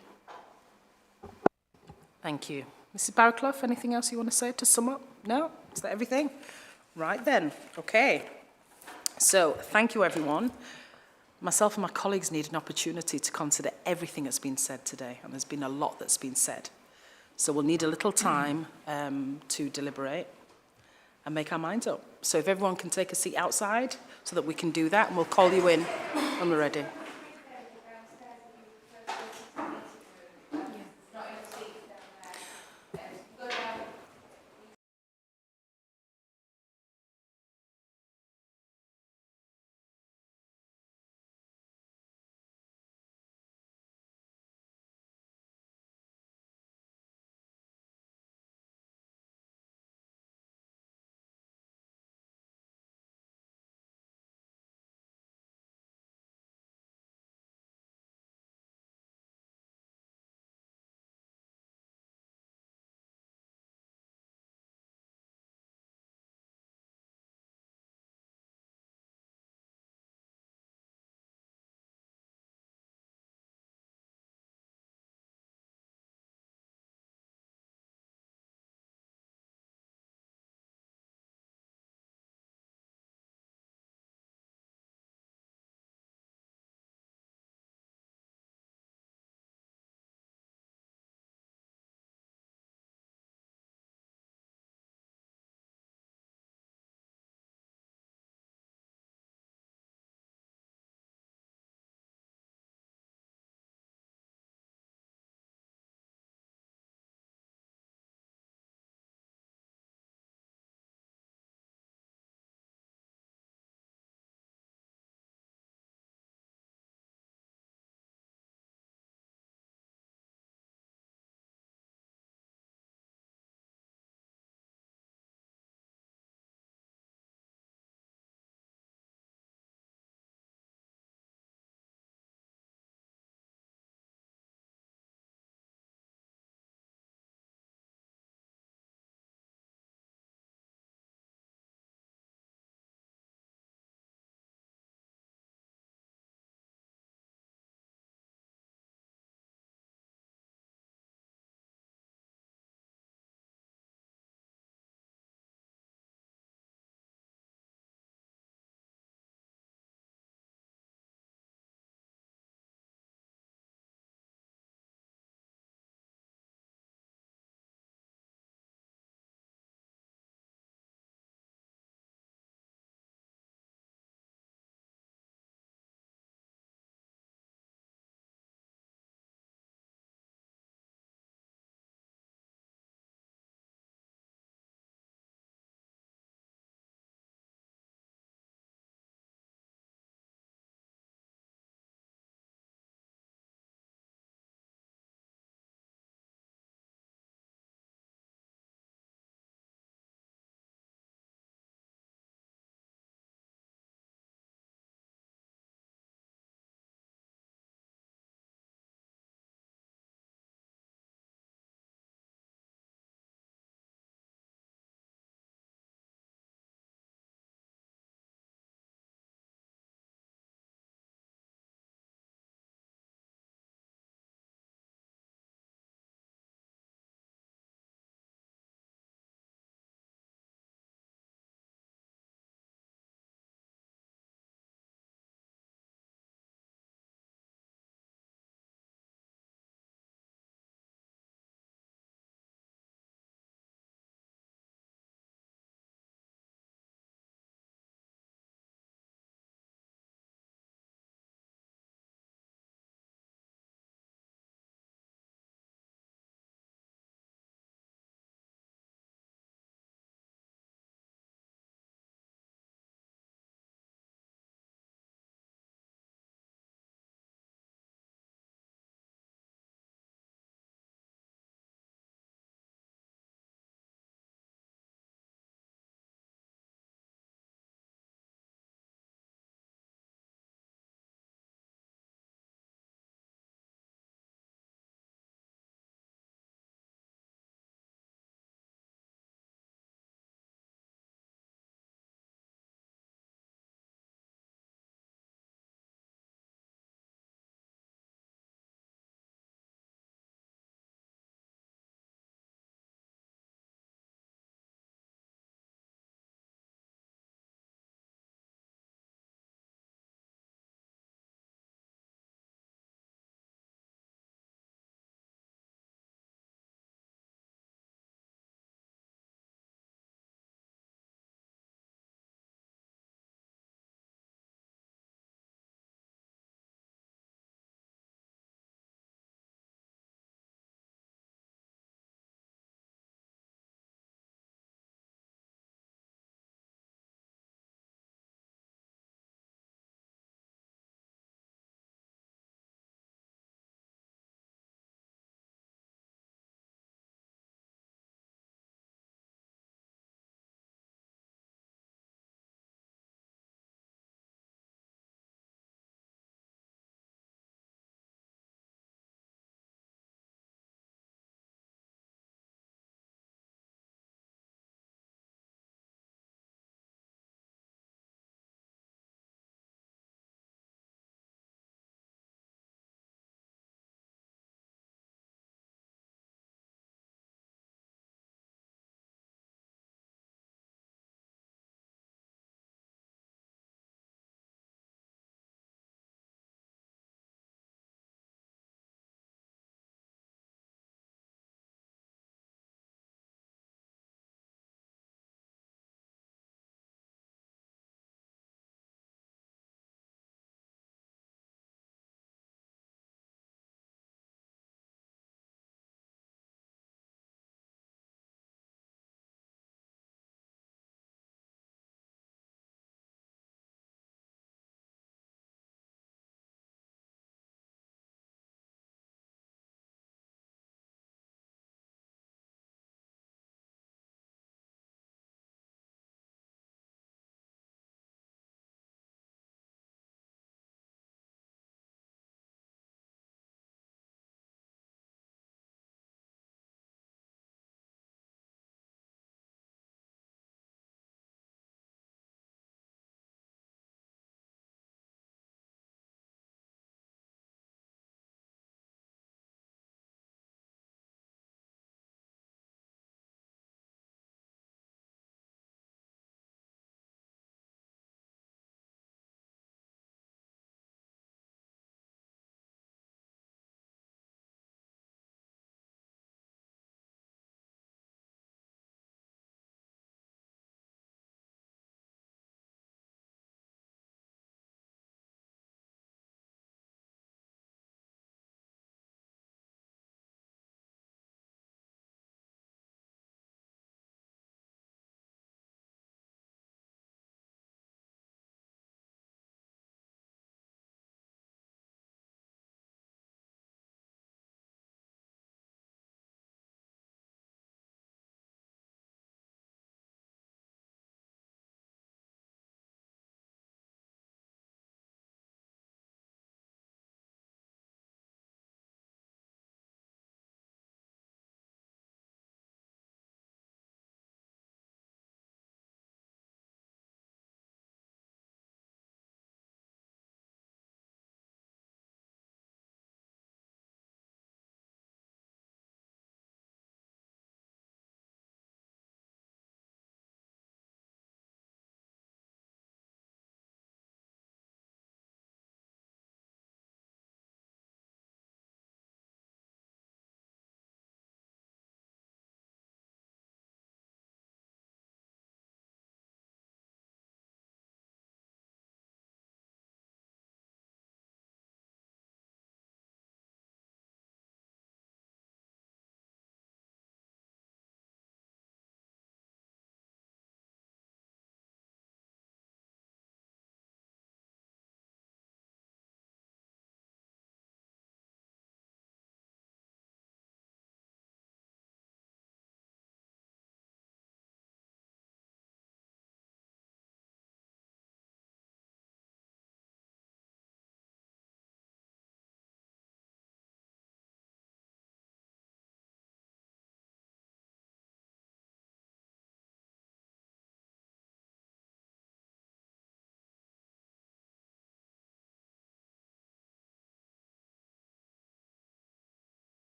Thank you. Mrs. Barraclough, anything else you want to say to sum up? No? Is that everything? Right then. Okay. So, thank you, everyone. Myself and my colleagues need an opportunity to consider everything that's been said today, and there's been a lot that's been said. So we'll need a little time to deliberate and make our minds up. So if everyone can take a seat outside so that we can do that, and we'll call you in when we're ready.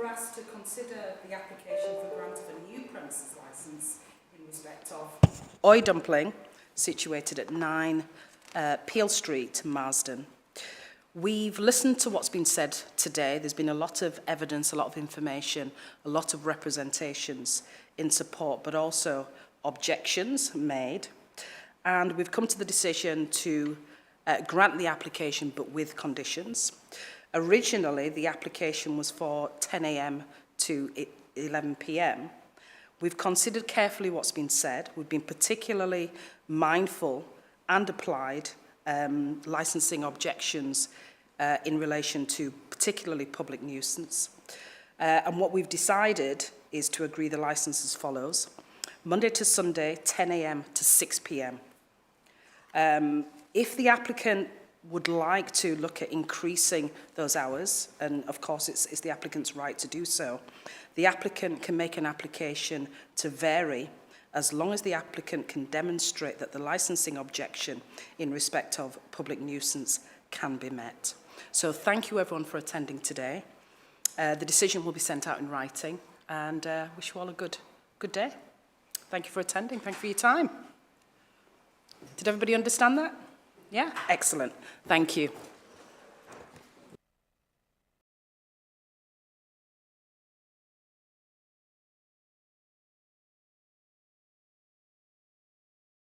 we're asked to consider the application for grant of a new premises licence in respect of Oi Dumpling, situated at 9 Peel Street, Marsden. We've listened to what's been said today. There's been a lot of evidence, a lot of information, a lot of representations in support, but also objections made. And we've come to the decision to grant the application, but with conditions. Originally, the application was for 10 a.m. to 11 p.m. We've considered carefully what's been said. We've been particularly mindful and applied licensing objections in relation to particularly public nuisance. And what we've decided is to agree the licence as follows. Monday to Sunday, 10 a.m. to 6 p.m. If the applicant would like to look at increasing those hours, and of course it's the applicant's right to do so, the applicant can make an application to vary as long as the applicant can demonstrate that the licensing objection in respect of public nuisance can be met. So thank you everyone for attending today. The decision will be sent out in writing, and wish you all a good day. Thank you for attending. Thank you for your time. Did everybody understand that? Yeah? Excellent. Thank you.